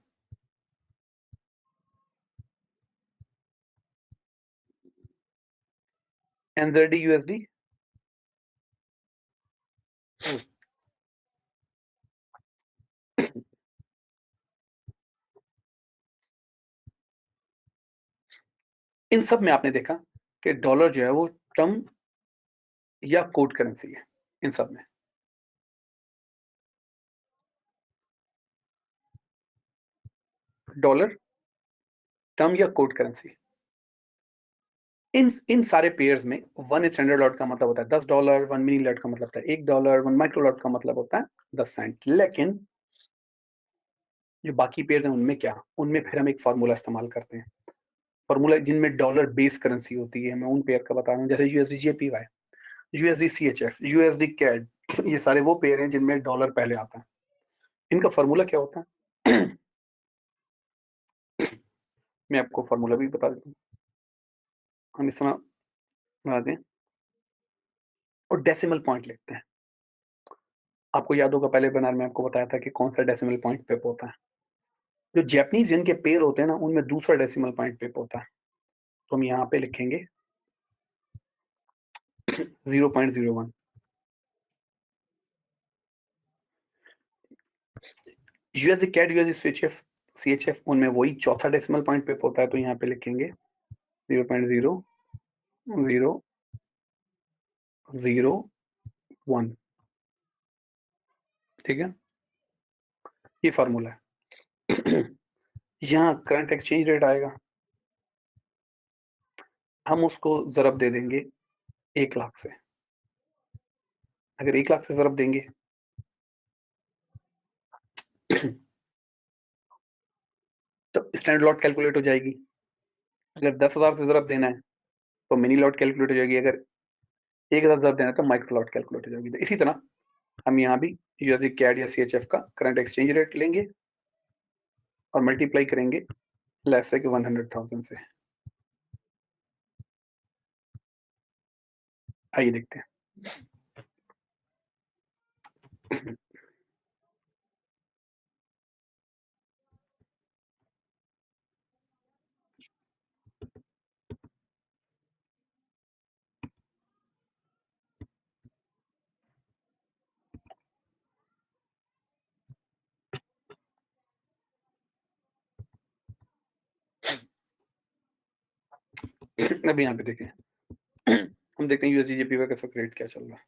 एनजेडी यूएसडी, इन सब में आपने देखा कि डॉलर जो है वो टर्म या कोट करेंसी है। इन सब में डॉलर टर्म या कोट करेंसी, इन सारे पेयर्स में 1 स्टैंडर्ड लॉट का मतलब होता है $10, 1 मिनी लॉट का मतलब होता है $1, 1 माइक्रो लॉट का मतलब होता है 10 सेंट। लेकिन जो बाकी पेयर्स हैं उनमें क्या, उनमें फिर हम एक फार्मूला इस्तेमाल करते हैं। फार्मूला जिनमें डॉलर बेस करेंसी होती है, मैं उन पेयर का बता रहा हूँ, जैसे USD JPY, USD CHF, USD CAD, ये सारे वो पेयर हैं जिनमें डॉलर पहले आता है। इनका फार्मूला क्या होता है? मैं आपको फार्मूला भी बता देता हूँ। हम इस तरह बना दें और डेसिमल पॉइंट लिखते हैं। आपको याद होगा पहले वेबिनार में आपको बताया था कि कौन सा डेसिमल पॉइंट पिप होता है। जो जैपनीज जिनके पेयर होते हैं ना उनमें दूसरा डेसिमल पॉइंट पिप होता है। तो हम यहाँ पे लिखेंगे 0.01। USD CAD, USD CHF, CHF उनमें वही चौथा डेसिमल पॉइंट पिप होता है। तो यहाँ पे लिखेंगे 0.0001। ठीक है, ये फार्मूला है। यहाँ करंट एक्सचेंज रेट आएगा, हम उसको ज़रब दे देंगे 1,00,000 से। अगर 1,00,000 से ज़रब देंगे तो स्टैंडर्ड लॉट कैलकुलेट हो जाएगी। अगर 10,000 से ज़रब देना है तो मिनी लॉट कैलकुलेट हो जाएगी। अगर 1,000 ज़रब देना है तो माइक्रो लॉट कैलकुलेट हो जाएगी। तो इसी तरह हम यहाँ भी यूएसडी कैड या सीएचएफ का करंट एक्सचेंज रेट लेंगे और मल्टीप्लाई करेंगे लेट्स से कि 100,000 से। आइए देखते हैं। अभी यहाँ पे देखें, हम देखते हैं यूएसडी जेपीवाई का रेट क्या चल रहा है।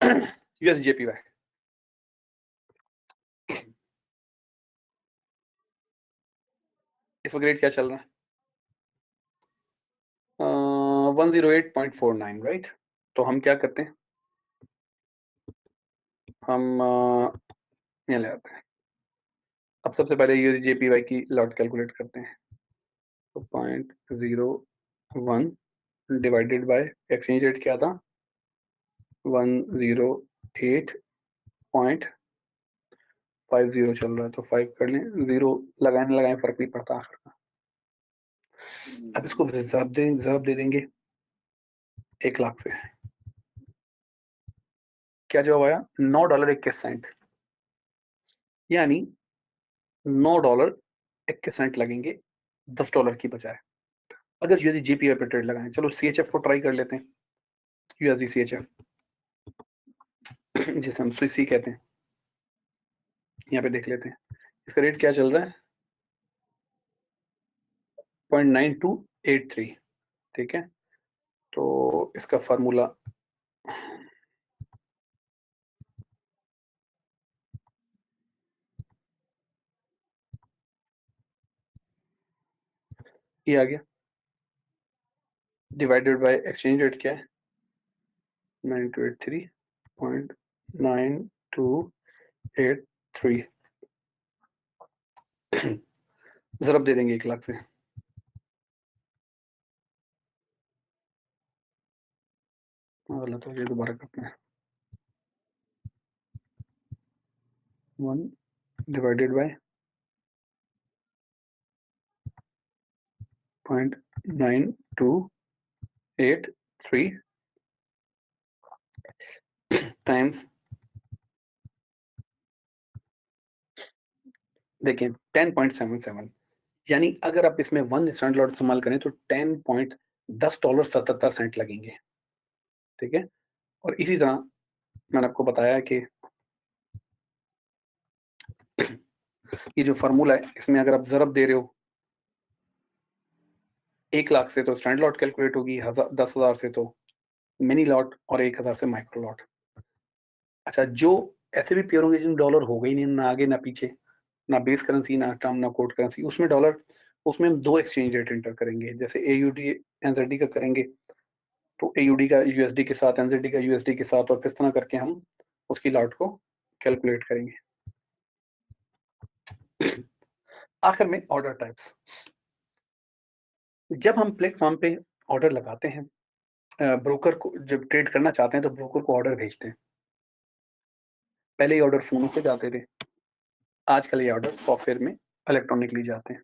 यूएसजेपीवाई इस वक्त रेट क्या चल रहा है? 108.49, राइट? तो हम क्या करते हैं, हम यहाँ ले आते हैं। अब सबसे पहले यूएसजेपीवाई की लॉट कैलकुलेट करते हैं। तो 0.01 डिवाइडेड बाय एक्सचेंज रेट क्या था, 108.50 चल रहा है, तो 5 कर लें, 0 लगाए लगाए फर्क नहीं पड़ता आखिर का। अब इसको जवाब दे देंगे 1 लाख से। क्या जवाब आया? $9.21, यानी $9.21 लगेंगे $10 की बजाय, अगर यूएसडी जीपीआई पे ट्रेड लगाएं। चलो सीएचएफ को ट्राई कर लेते हैं, यूएसडी सीएचएफ जिसे हम स्विसी कहते हैं, यहाँ पे देख लेते हैं इसका रेट क्या चल रहा है, 0.9283, ठीक है। तो इसका फार्मूला ये आ गया, डिवाइडेड बाय एक्सचेंज रेट क्या है, 9283.9283 जरब दे देंगे 1 लाख से। गलत हो गया, दोबारा करते हैं। 1 डिवाइडेड बाय 0.9283 टाइम्स, देखिए 10.77, यानी अगर आप इसमें 1 स्टैंडर्ड लॉट इस्तेमाल करें तो $10.77 लगेंगे, ठीक है। और इसी तरह मैंने आपको बताया कि ये जो फार्मूला है इसमें अगर आप जरब दे रहे हो 1 लाख से तो स्टैंडर्ड लॉट कैलकुलेट होगी, 10,000 से तो मिनी लॉट, और 1,000 से माइक्रो लॉट। अच्छा, जो ऐसे भी पेयर होंगे जिनमें डॉलर होगा ही नहीं, ना आगे ना पीछे, ना बेस करेंसी, ना टर्म, ना कोड करेंसी, उसमें डॉलर, उसमें हम 2 एक्सचेंज रेट एंटर करेंगे, जैसे एयूडी एनजेडी का करेंगे, तो एयूडी का यूएसडी के साथ, एनजेडी का यूएसडी के साथ, और किस तरह करके हम उसकी लॉट को कैलकुलेट करेंगे। आखिर में ऑर्डर टाइप्स, जब हम प्लेटफॉर्म पे ऑर्डर लगाते हैं, ब्रोकर को जब ट्रेड करना चाहते हैं तो ब्रोकर को ऑर्डर भेजते हैं। पहले ये ऑर्डर फोनों पे जाते थे, आजकल ये ऑर्डर सॉफ्टवेयर में इलेक्ट्रॉनिकली जाते हैं।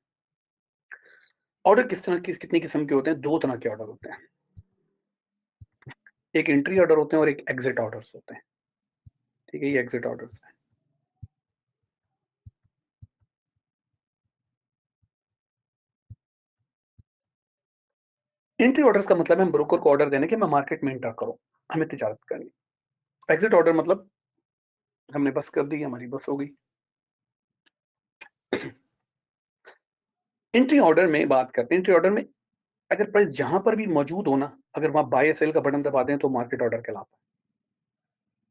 ऑर्डर किस तरह किस कितनी किस्म के होते हैं? 2 तरह के ऑर्डर होते हैं, एक एंट्री ऑर्डर होते हैं और एक एग्जिट ऑर्डर्स होते हैं, ठीक है। ये एग्जिट ऑर्डर्स हैं। एंट्री ऑर्डर्स का मतलब है हम ब्रोकर को ऑर्डर देने के मैं मार्केट में एंटर करूं, हमें तिजारत करनी। एग्जिट ऑर्डर मतलब हमने बस कर दी, हमारी बस हो गई। एंट्री ऑर्डर में बात करते हैं, एंट्री ऑर्डर में अगर प्राइस जहां पर भी मौजूद हो ना, अगर वहां बाय या सेल का बटन दबा दें तो मार्केट ऑर्डर कहलाता है।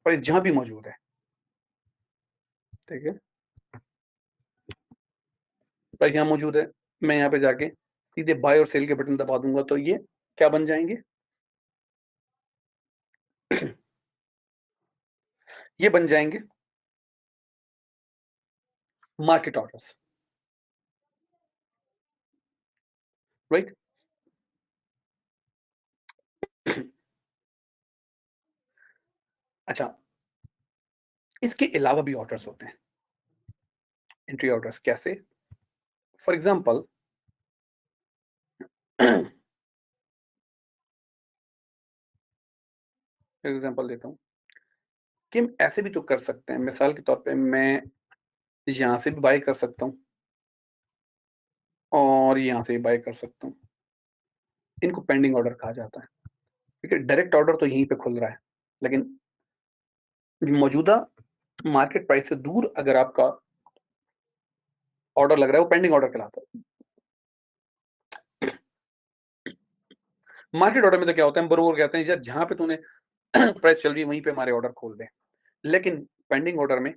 प्राइस जहां भी मौजूद है, ठीक है। प्राइस यहाँ मौजूद है, मैं यहाँ पे जाके सीधे बाय और सेल के बटन दबा दूंगा तो ये क्या बन जाएंगे, ये बन जाएंगे मार्केट ऑर्डर्स, राइट। अच्छा, इसके अलावा भी ऑर्डर्स होते हैं, एंट्री ऑर्डर्स कैसे? फॉर एग्जांपल एग्जांपल देता हूँ कि हम ऐसे भी तो कर सकते हैं, मिसाल के तौर पे मैं यहाँ से भी बाय कर सकता हूँ और यहाँ से भी बाय कर सकता हूँ, इनको पेंडिंग ऑर्डर कहा जाता है, ठीक है। डायरेक्ट ऑर्डर तो यहीं पे खुल रहा है, लेकिन मौजूदा मार्केट प्राइस से दूर अगर आपका ऑर्डर लग रहा है वो पेंडिंग ऑर्डर कहलाता है। मार्केट ऑर्डर में तो क्या होता है, हम बरोबर कहते हैं यार जहां पे तूने प्राइस चल रही है वहीं पे हमारे ऑर्डर खोल दें। लेकिन पेंडिंग ऑर्डर में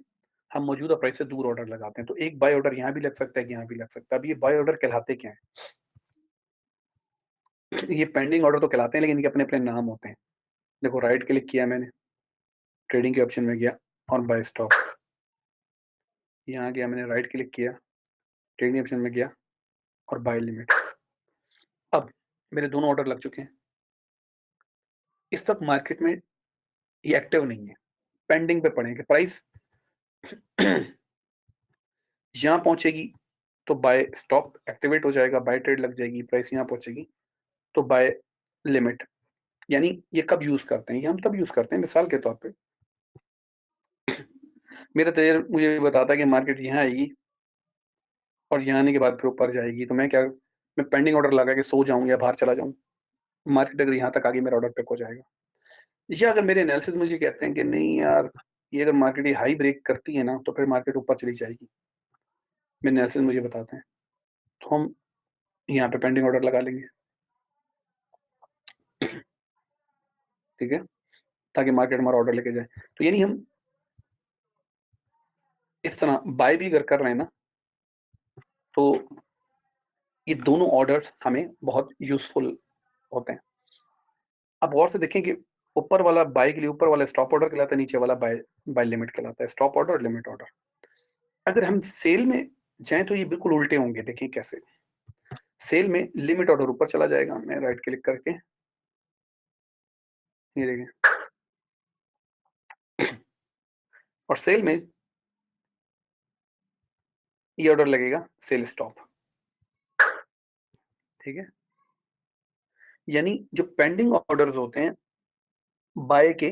हम मौजूदा प्राइस से दूर ऑर्डर लगाते हैं, तो एक बाय ऑर्डर यहाँ भी लग सकता है, यहाँ भी लग सकता है। अब ये बाय ऑर्डर कहलाते क्या हैं? ये पेंडिंग ऑर्डर तो कहलाते हैं, लेकिन इनके अपने-अपने नाम होते हैं। देखो, राइट क्लिक किया मैंने, ट्रेडिंग के ऑप्शन में गया और बाय स्टॉप। यहाँ गया, मैंने राइट क्लिक किया, ट्रेडिंग ऑप्शन में गया और बाय लिमिट। अब मेरे दोनों ऑर्डर लग चुके हैं। इस वक़्त मार्केट में ये एक्टिव नहीं है, पेंडिंग पे पड़े हैं कि प्राइस यहाँ पहुँचेगी तो बाय स्टॉप एक्टिवेट हो जाएगा, बाय ट्रेड लग जाएगी, प्राइस यहाँ पहुँचेगी तो बाय लिमिट। यानी ये कब यूज़ करते हैं? ये हम तब यूज़ करते हैं मिसाल के तौर पे मेरा ट्रेडर मुझे ये बताता है कि मार्केट यहाँ आएगी और यहाँ आने के बाद फिर ऊपर जाएगी, तो मैं पेंडिंग ऑर्डर लगा के सो जाऊँ या बाहर चला जाऊँ। मार्केट अगर यहाँ तक आ गई, मेरा ऑर्डर पिक हो जाएगा। या अगर मेरे एनालिसिस मुझे कहते हैं कि नहीं यार, ये अगर मार्केट ये हाई ब्रेक करती है ना, तो फिर मार्केट ऊपर चली जाएगी। मेरे एनालिसिस मुझे बताते हैं, तो हम यहाँ पे पेंडिंग ऑर्डर लगा लेंगे। ठीक है? ताकि मार्केट हमारा ऑर्डर लेके जाए। तो यानी हम इस तरह बाय भी अगर कर रहे हैं ना, तो ये दोनों ऑर्डर्स हमें बहुत यूज़फुल होते हैं। आप गौर से देखें कि ऊपर वाला बाय के लिए ऊपर वाला स्टॉप ऑर्डर कहलाता है, नीचे वाला बाय बाय लिमिट कहलाता है। स्टॉप ऑर्डर और लिमिट ऑर्डर। अगर हम सेल में जाएँ तो ये बिल्कुल उल्टे होंगे, देखिए कैसे? सेल में लिमिट ऑर्डर ऊपर चला जाएगा, मैं राइट क्लिक करके ये देखें और सेल में ये ऑर्डर लगेगा सेल स्टॉप, ठीक है? यानी जो पेंडिंग ऑर्डर्स होते हैं बाय के,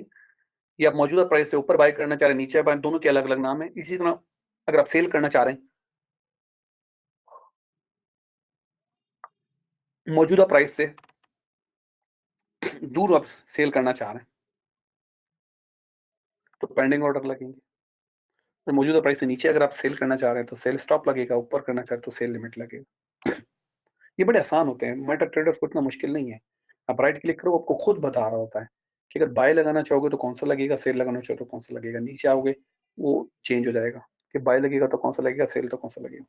या आप मौजूदा प्राइस से ऊपर बाय करना चाह रहे हैं, नीचे बाय, दोनों के अलग-अलग नाम है। इसी तरह अगर आप सेल करना चाह रहे हैं, मौजूदा प्राइस से दूर आप सेल करना चाह रहे हैं, तो पेंडिंग ऑर्डर लगेंगे। तो मौजूदा प्राइस से नीचे अगर आप सेल करना चाह रहे हैं, तो सेल स्टॉप लगेगा, ऊपर करना चाह रहे हैं तो सेल लिमिट लगेगा। ये बड़े आसान होते हैं, मेटा ट्रेडर्स को इतना मुश्किल नहीं है। आप राइट क्लिक करो, आपको खुद बता रहा होता है कि अगर बाय लगाना चाहोगे तो कौन-सा लगेगा, सेल लगाना चाहो तो कौन-सा लगेगा। नीचे आओगे, वो चेंज हो जाएगा कि बाय लगेगा तो कौन-सा लगेगा, सेल तो कौन-सा लगेगा,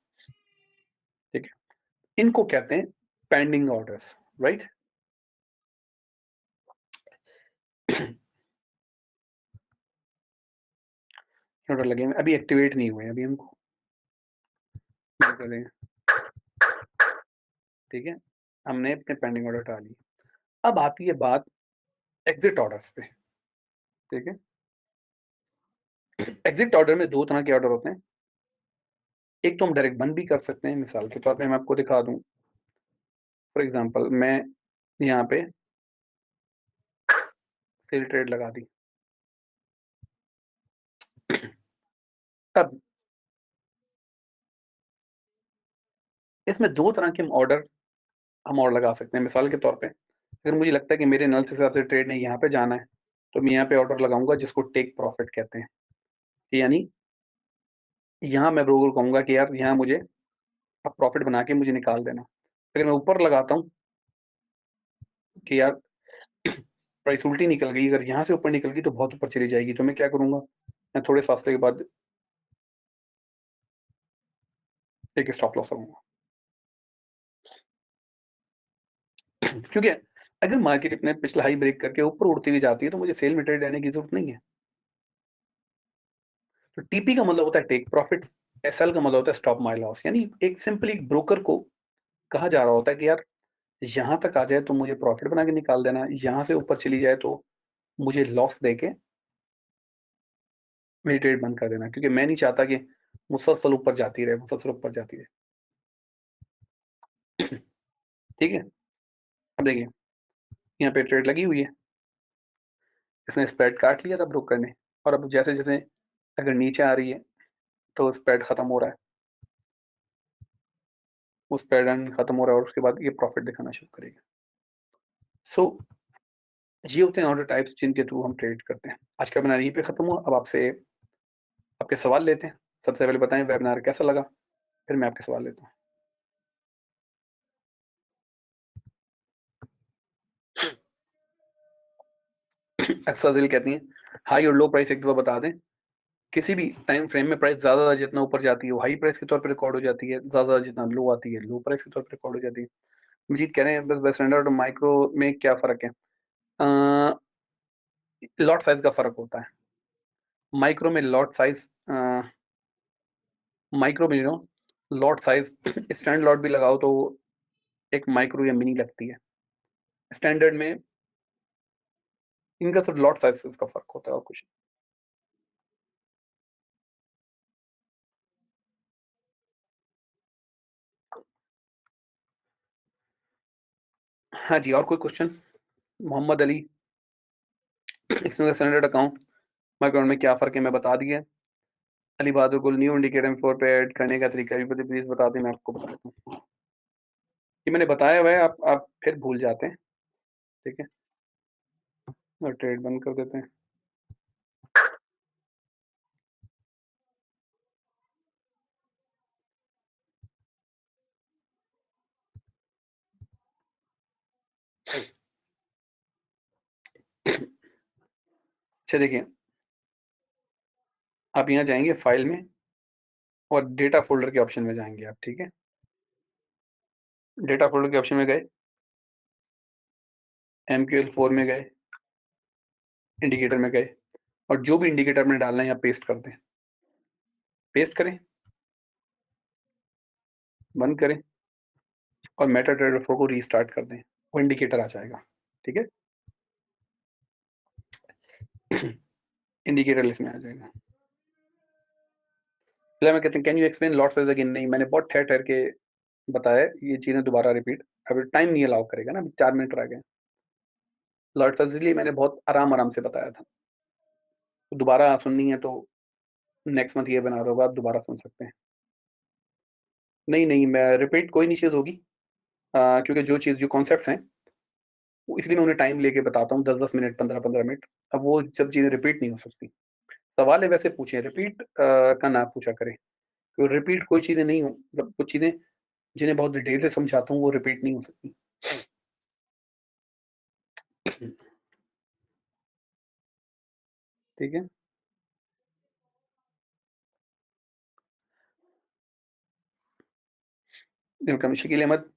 ठीक है? इनको कहते हैं पेंडिंग ऑर्डर्स, राइट? ऑर्डर लगे हुए हैं, अभी एक्टिवेट नहीं हुए हैं, अभी हमको बंद कर देंगे, ठीक है? हमने अपने पेंडिंग ऑर्डर डाल लिए। अब आती है बात एग्ज़िट ऑर्डर्स पे, ठीक है? एग्ज़िट ऑर्डर में 2 तरह के ऑर्डर होते हैं। एक तो हम डायरेक्ट बंद भी कर सकते हैं, मिसाल के तौर पे मैं आपको दिखा दूँ। फॉर एग्ज़ाम्पल मैं यहाँ पे सेल ट्रेड लगा दी। तब इसमें 2 तरह के हम और लगा सकते हैं। मिसाल के तौर पे अगर मुझे लगता है कि मेरे एनालिसिस हिसाब से ट्रेड ने यहाँ पे जाना है, तो मैं यहाँ पे ऑर्डर लगाऊँगा जिसको टेक प्रॉफिट कहते हैं। यानी यहाँ मैं ब्रोकर को कहूँगा कि यार यहाँ मुझे आप प्रॉफिट बना के मुझे निकाल देना। अगर मैं ऊपर लगाता हूँ कि यार प्राइस उल्टी निकल गई, अगर यहाँ से ऊपर निकल गई तो बहुत ऊपर चली जाएगी, तो मैं क्या करूँगा? मैं थोड़े फासले के बाद एक स्टॉप लॉस लगाऊँगा। क्योंकि अगर मार्केट अपने पिछला हाई ब्रेक करके ऊपर उड़ती हुई जाती है, तो मुझे सेल में ट्रेड रहने की ज़रूरत नहीं है। तो टीपी का मतलब होता है टेक प्रॉफिट, एसएल का मतलब होता है स्टॉप माय लॉस। यानी एक सिंपली एक ब्रोकर को कहा जा रहा होता है कि यार यहाँ तक आ जाए तो मुझे प्रॉफिट बना के निकाल देना, यहाँ से ऊपर चली जाए तो मुझे लॉस देके मेरी ट्रेड बंद कर देना, क्योंकि मैं नहीं चाहता कि मुसलसल ऊपर जाती रहे, मुसलसल ऊपर जाती रहे। ठीक है? अब देखिए, यहाँ पे ट्रेड लगी हुई है, इसने स्प्रेड काट लिया था ब्रोकर ने, और अब जैसे-जैसे अगर नीचे आ रही है, तो स्प्रेड खत्म हो रहा है। वो स्प्रेड एंड खत्म हो रहा है और उसके बाद ये प्रॉफिट दिखाना शुरू करेगा। सो ये होते हैं ऑर्डर टाइप्स जिनके थ्रू हम ट्रेड करते हैं। आज का वेबिनार यहीं पे खत्म हुआ। अब आपसे आपके सवाल लेते हैं। सबसे पहले बताएँ वेबिनार कैसा लगा? फिर मैं आपके सवाल लेता हूँ। एक्साजिल कहती हैं, हाई और लो प्राइस एक दफ़ा बता दें। किसी भी टाइम फ्रेम में प्राइस ज़्यादा जितना ऊपर जाती है, वो हाई प्राइस के तौर पे रिकॉर्ड हो जाती है, ज़्यादा जितना लो आती है, लो प्राइस के तौर पे रिकॉर्ड हो जाती है। मजीद कह रहे हैं बस स्टैंडर्ड और माइक्रो में क्या फ़र्क है? लॉट साइज़ का फ़र्क होता है। माइक्रो में लॉट साइज़ माइक्रो में लॉट साइज़ स्टैंडर्ड लॉट भी लगाओ तो एक माइक्रो या मिनी लगती है। स्टैंडर्ड में इनका सिर्फ़ लॉट साइज़ का फ़र्क होता है और कुछ नहीं। हाँ जी, और कोई क्वेश्चन? मोहम्मद अली, इसमें स्टैंडर्ड अकाउंट, माइक्रो में क्या फ़र्क है मैं बता दिया। अली बहादुर गुल, न्यू इंडिकेटर M4 पे ऐड करने का तरीका भी प्लीज़ बता दें, मैं आपको बता देता हूँ। ये मैंने बताया हुआ है, आप फिर भूल जाते हैं, ठीक है? और ट्रेड बंद कर देते हैं। अच्छा देखिए, आप यहाँ जाएँगे फाइल में और डेटा फ़ोल्डर के ऑप्शन में जाएँगे आप, ठीक है? डेटा फ़ोल्डर के ऑप्शन में गए, MQL4 में गए, इंडिकेटर में गए और जो भी इंडिकेटर आपने डालना है यहाँ पेस्ट कर दें। पेस्ट करें, बंद करें और मेटाट्रेडर 4 को रीस्टार्ट कर दें। वो इंडिकेटर आ जाएगा, ठीक है? इंडिकेटर लिस्ट में आ जाएगा। फिर हमें कहते हैं can you explain lot size again? नहीं, मैंने बहुत ठहर-ठहर के बताया है, ये चीज़ें दोबारा रिपीट अभी टाइम नहीं अलाउ करेगा ना, अभी 4 मिनट रह गए हैं। लॉट साइज़ इसलिए मैंने बहुत आराम-आराम से बताया था। तो दोबारा सुननी है तो नेक्स्ट मंथ ये वेबिनार होगा, आप दोबारा सुन सकते हैं। नहीं, नहीं, मैं रिपीट कोई नहीं चीज़ होगी, क्योंकि जो कॉन्सेप्ट्स हैं, वो इसलिए मैं उन्हें टाइम लेके बताता हूँ 10-10 मिनट, 15-15 मिनट। अब वो सब चीज़ें रिपीट नहीं हो सकती। सवाल है वैसे पूछें, रिपीट का ना पूछा करें। तो रिपीट कोई चीज़ें नहीं हो मतलब कुछ चीज़ें जिन्हें बहुत डिटेल से समझाता हूँ, वो रिपीट नहीं हो सकती। ठीक है? वेलकम, शकील अहमद।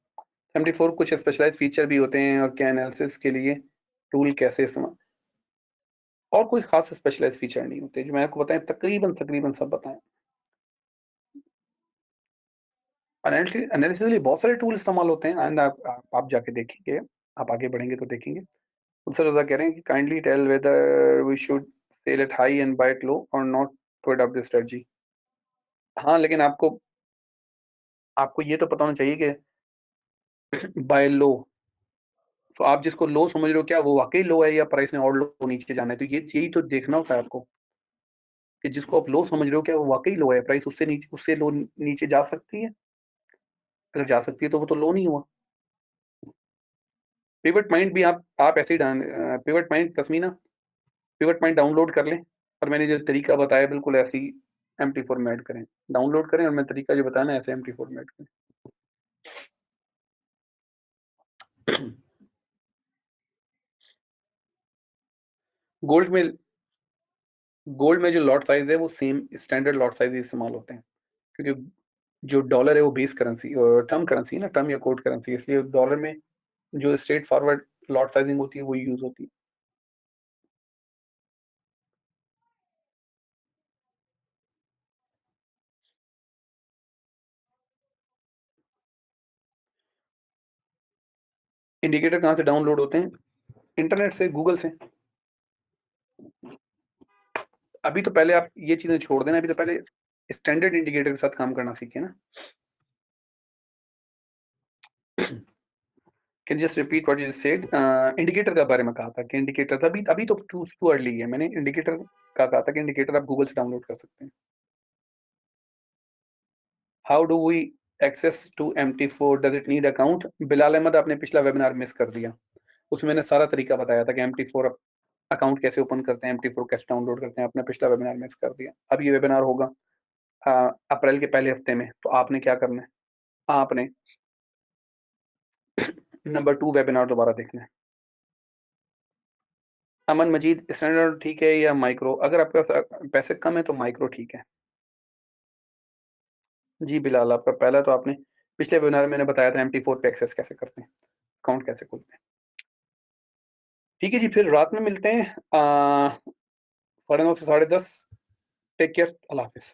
74 कुछ स्पेशलाइज़्ड फीचर भी होते हैं और क्या एनालिसिस के लिए टूल कैसे इस्तेमाल और कोई ख़ास स्पेशलाइज़्ड फीचर नहीं होते, जो मैंने आपको बताएँ तकरीबन सब बताएँ। एनालिसिस के लिए बहुत सारे टूल इस्तेमाल होते हैं एंड आप जाके देखेंगे, आप आगे बढ़ेंगे तो देखेंगे। मुनसर रज़ा कह रहे हैं कि kindly tell whether we should sell at high and buy at low और not to adopt this strategy. हाँ, लेकिन आपको आपको ये तो पता होना चाहिए कि बाय लो, तो आप जिसको लो समझ रहे हो क्या वो वाक़ई लो है या प्राइस ने और लो नीचे जाना है? तो ये यही तो देखना होता है आपको कि जिसको आप लो समझ रहे हो क्या वो वाक़ई लो है, प्राइस उससे लो नीचे जा सकती है? अगर जा सकती है तो वो तो लो नहीं हुआ। पिवट पॉइंट भी आप ऐसे ही पिवट पॉइंट तस्मीना पिवट पॉइंट डाउनलोड कर लें और मैंने जो तरीका बताया बिल्कुल ऐसे ही एमटी4 में ऐड करें। डाउनलोड करें और मैं तरीका जो बताया ना ऐसे एमटी4 में ऐड करें। गोल्ड में गोल्ड में जो लॉट साइज़ है वो सेम स्टैंडर्ड लॉट साइज़ ही इस्तेमाल होते हैं। क्योंकि जो डॉलर है वो बेस करेंसी टर्म करेंसी है ना, टर्म या कोड करेंसी है, इसलिए डॉलर में जो स्ट्रेट फॉरवर्ड लॉट साइज़िंग होती है वो यूज़ होती है। इंडिकेटर कहाँ से डाउनलोड होते हैं? इंटरनेट से, गूगल से। अभी तो पहले आप ये चीज़ें छोड़ देना, अभी तो पहले स्टैंडर्ड इंडिकेटर के साथ काम करना सीखें ना। Can just repeat what you just said? Indicator के बारे में कहा था कि इंडिकेटर अभी अभी तो टू अर्ली है। मैंने इंडिकेटर का कहा था कि इंडिकेटर आप गूगल से डाउनलोड कर सकते हैं। How do we access to MT4 does it need account? Bilal Ahmad आपने पिछला वेबिनार मिस कर दिया। उसमें मैंने सारा तरीका बताया था कि MT4 अकाउंट कैसे ओपन करते हैं, MT4 कैसे डाउनलोड करते हैं। आपने पिछला वेबिनार मिस कर दिया। अब ये वेबिनार होगा अप्रैल के पहले हफ्ते में, तो आपने क्या करना है? आपने नंबर 2 वेबिनार दोबारा देखना है। अमन मजीद स्टैंडर्ड ठीक है या माइक्रो? अगर आपके पास पैसे कम है तो माइक्रो ठीक है। जी बिलाल, आपका पहला तो आपने पिछले वेबिनार में मैंने बताया था MT4 पे एक्सेस कैसे करते हैं, अकाउंट कैसे खोलते हैं। ठीक है जी, फिर रात में मिलते हैं 9:30 से 10:30। टेक केयर, अल्लाह हाफ़िज़।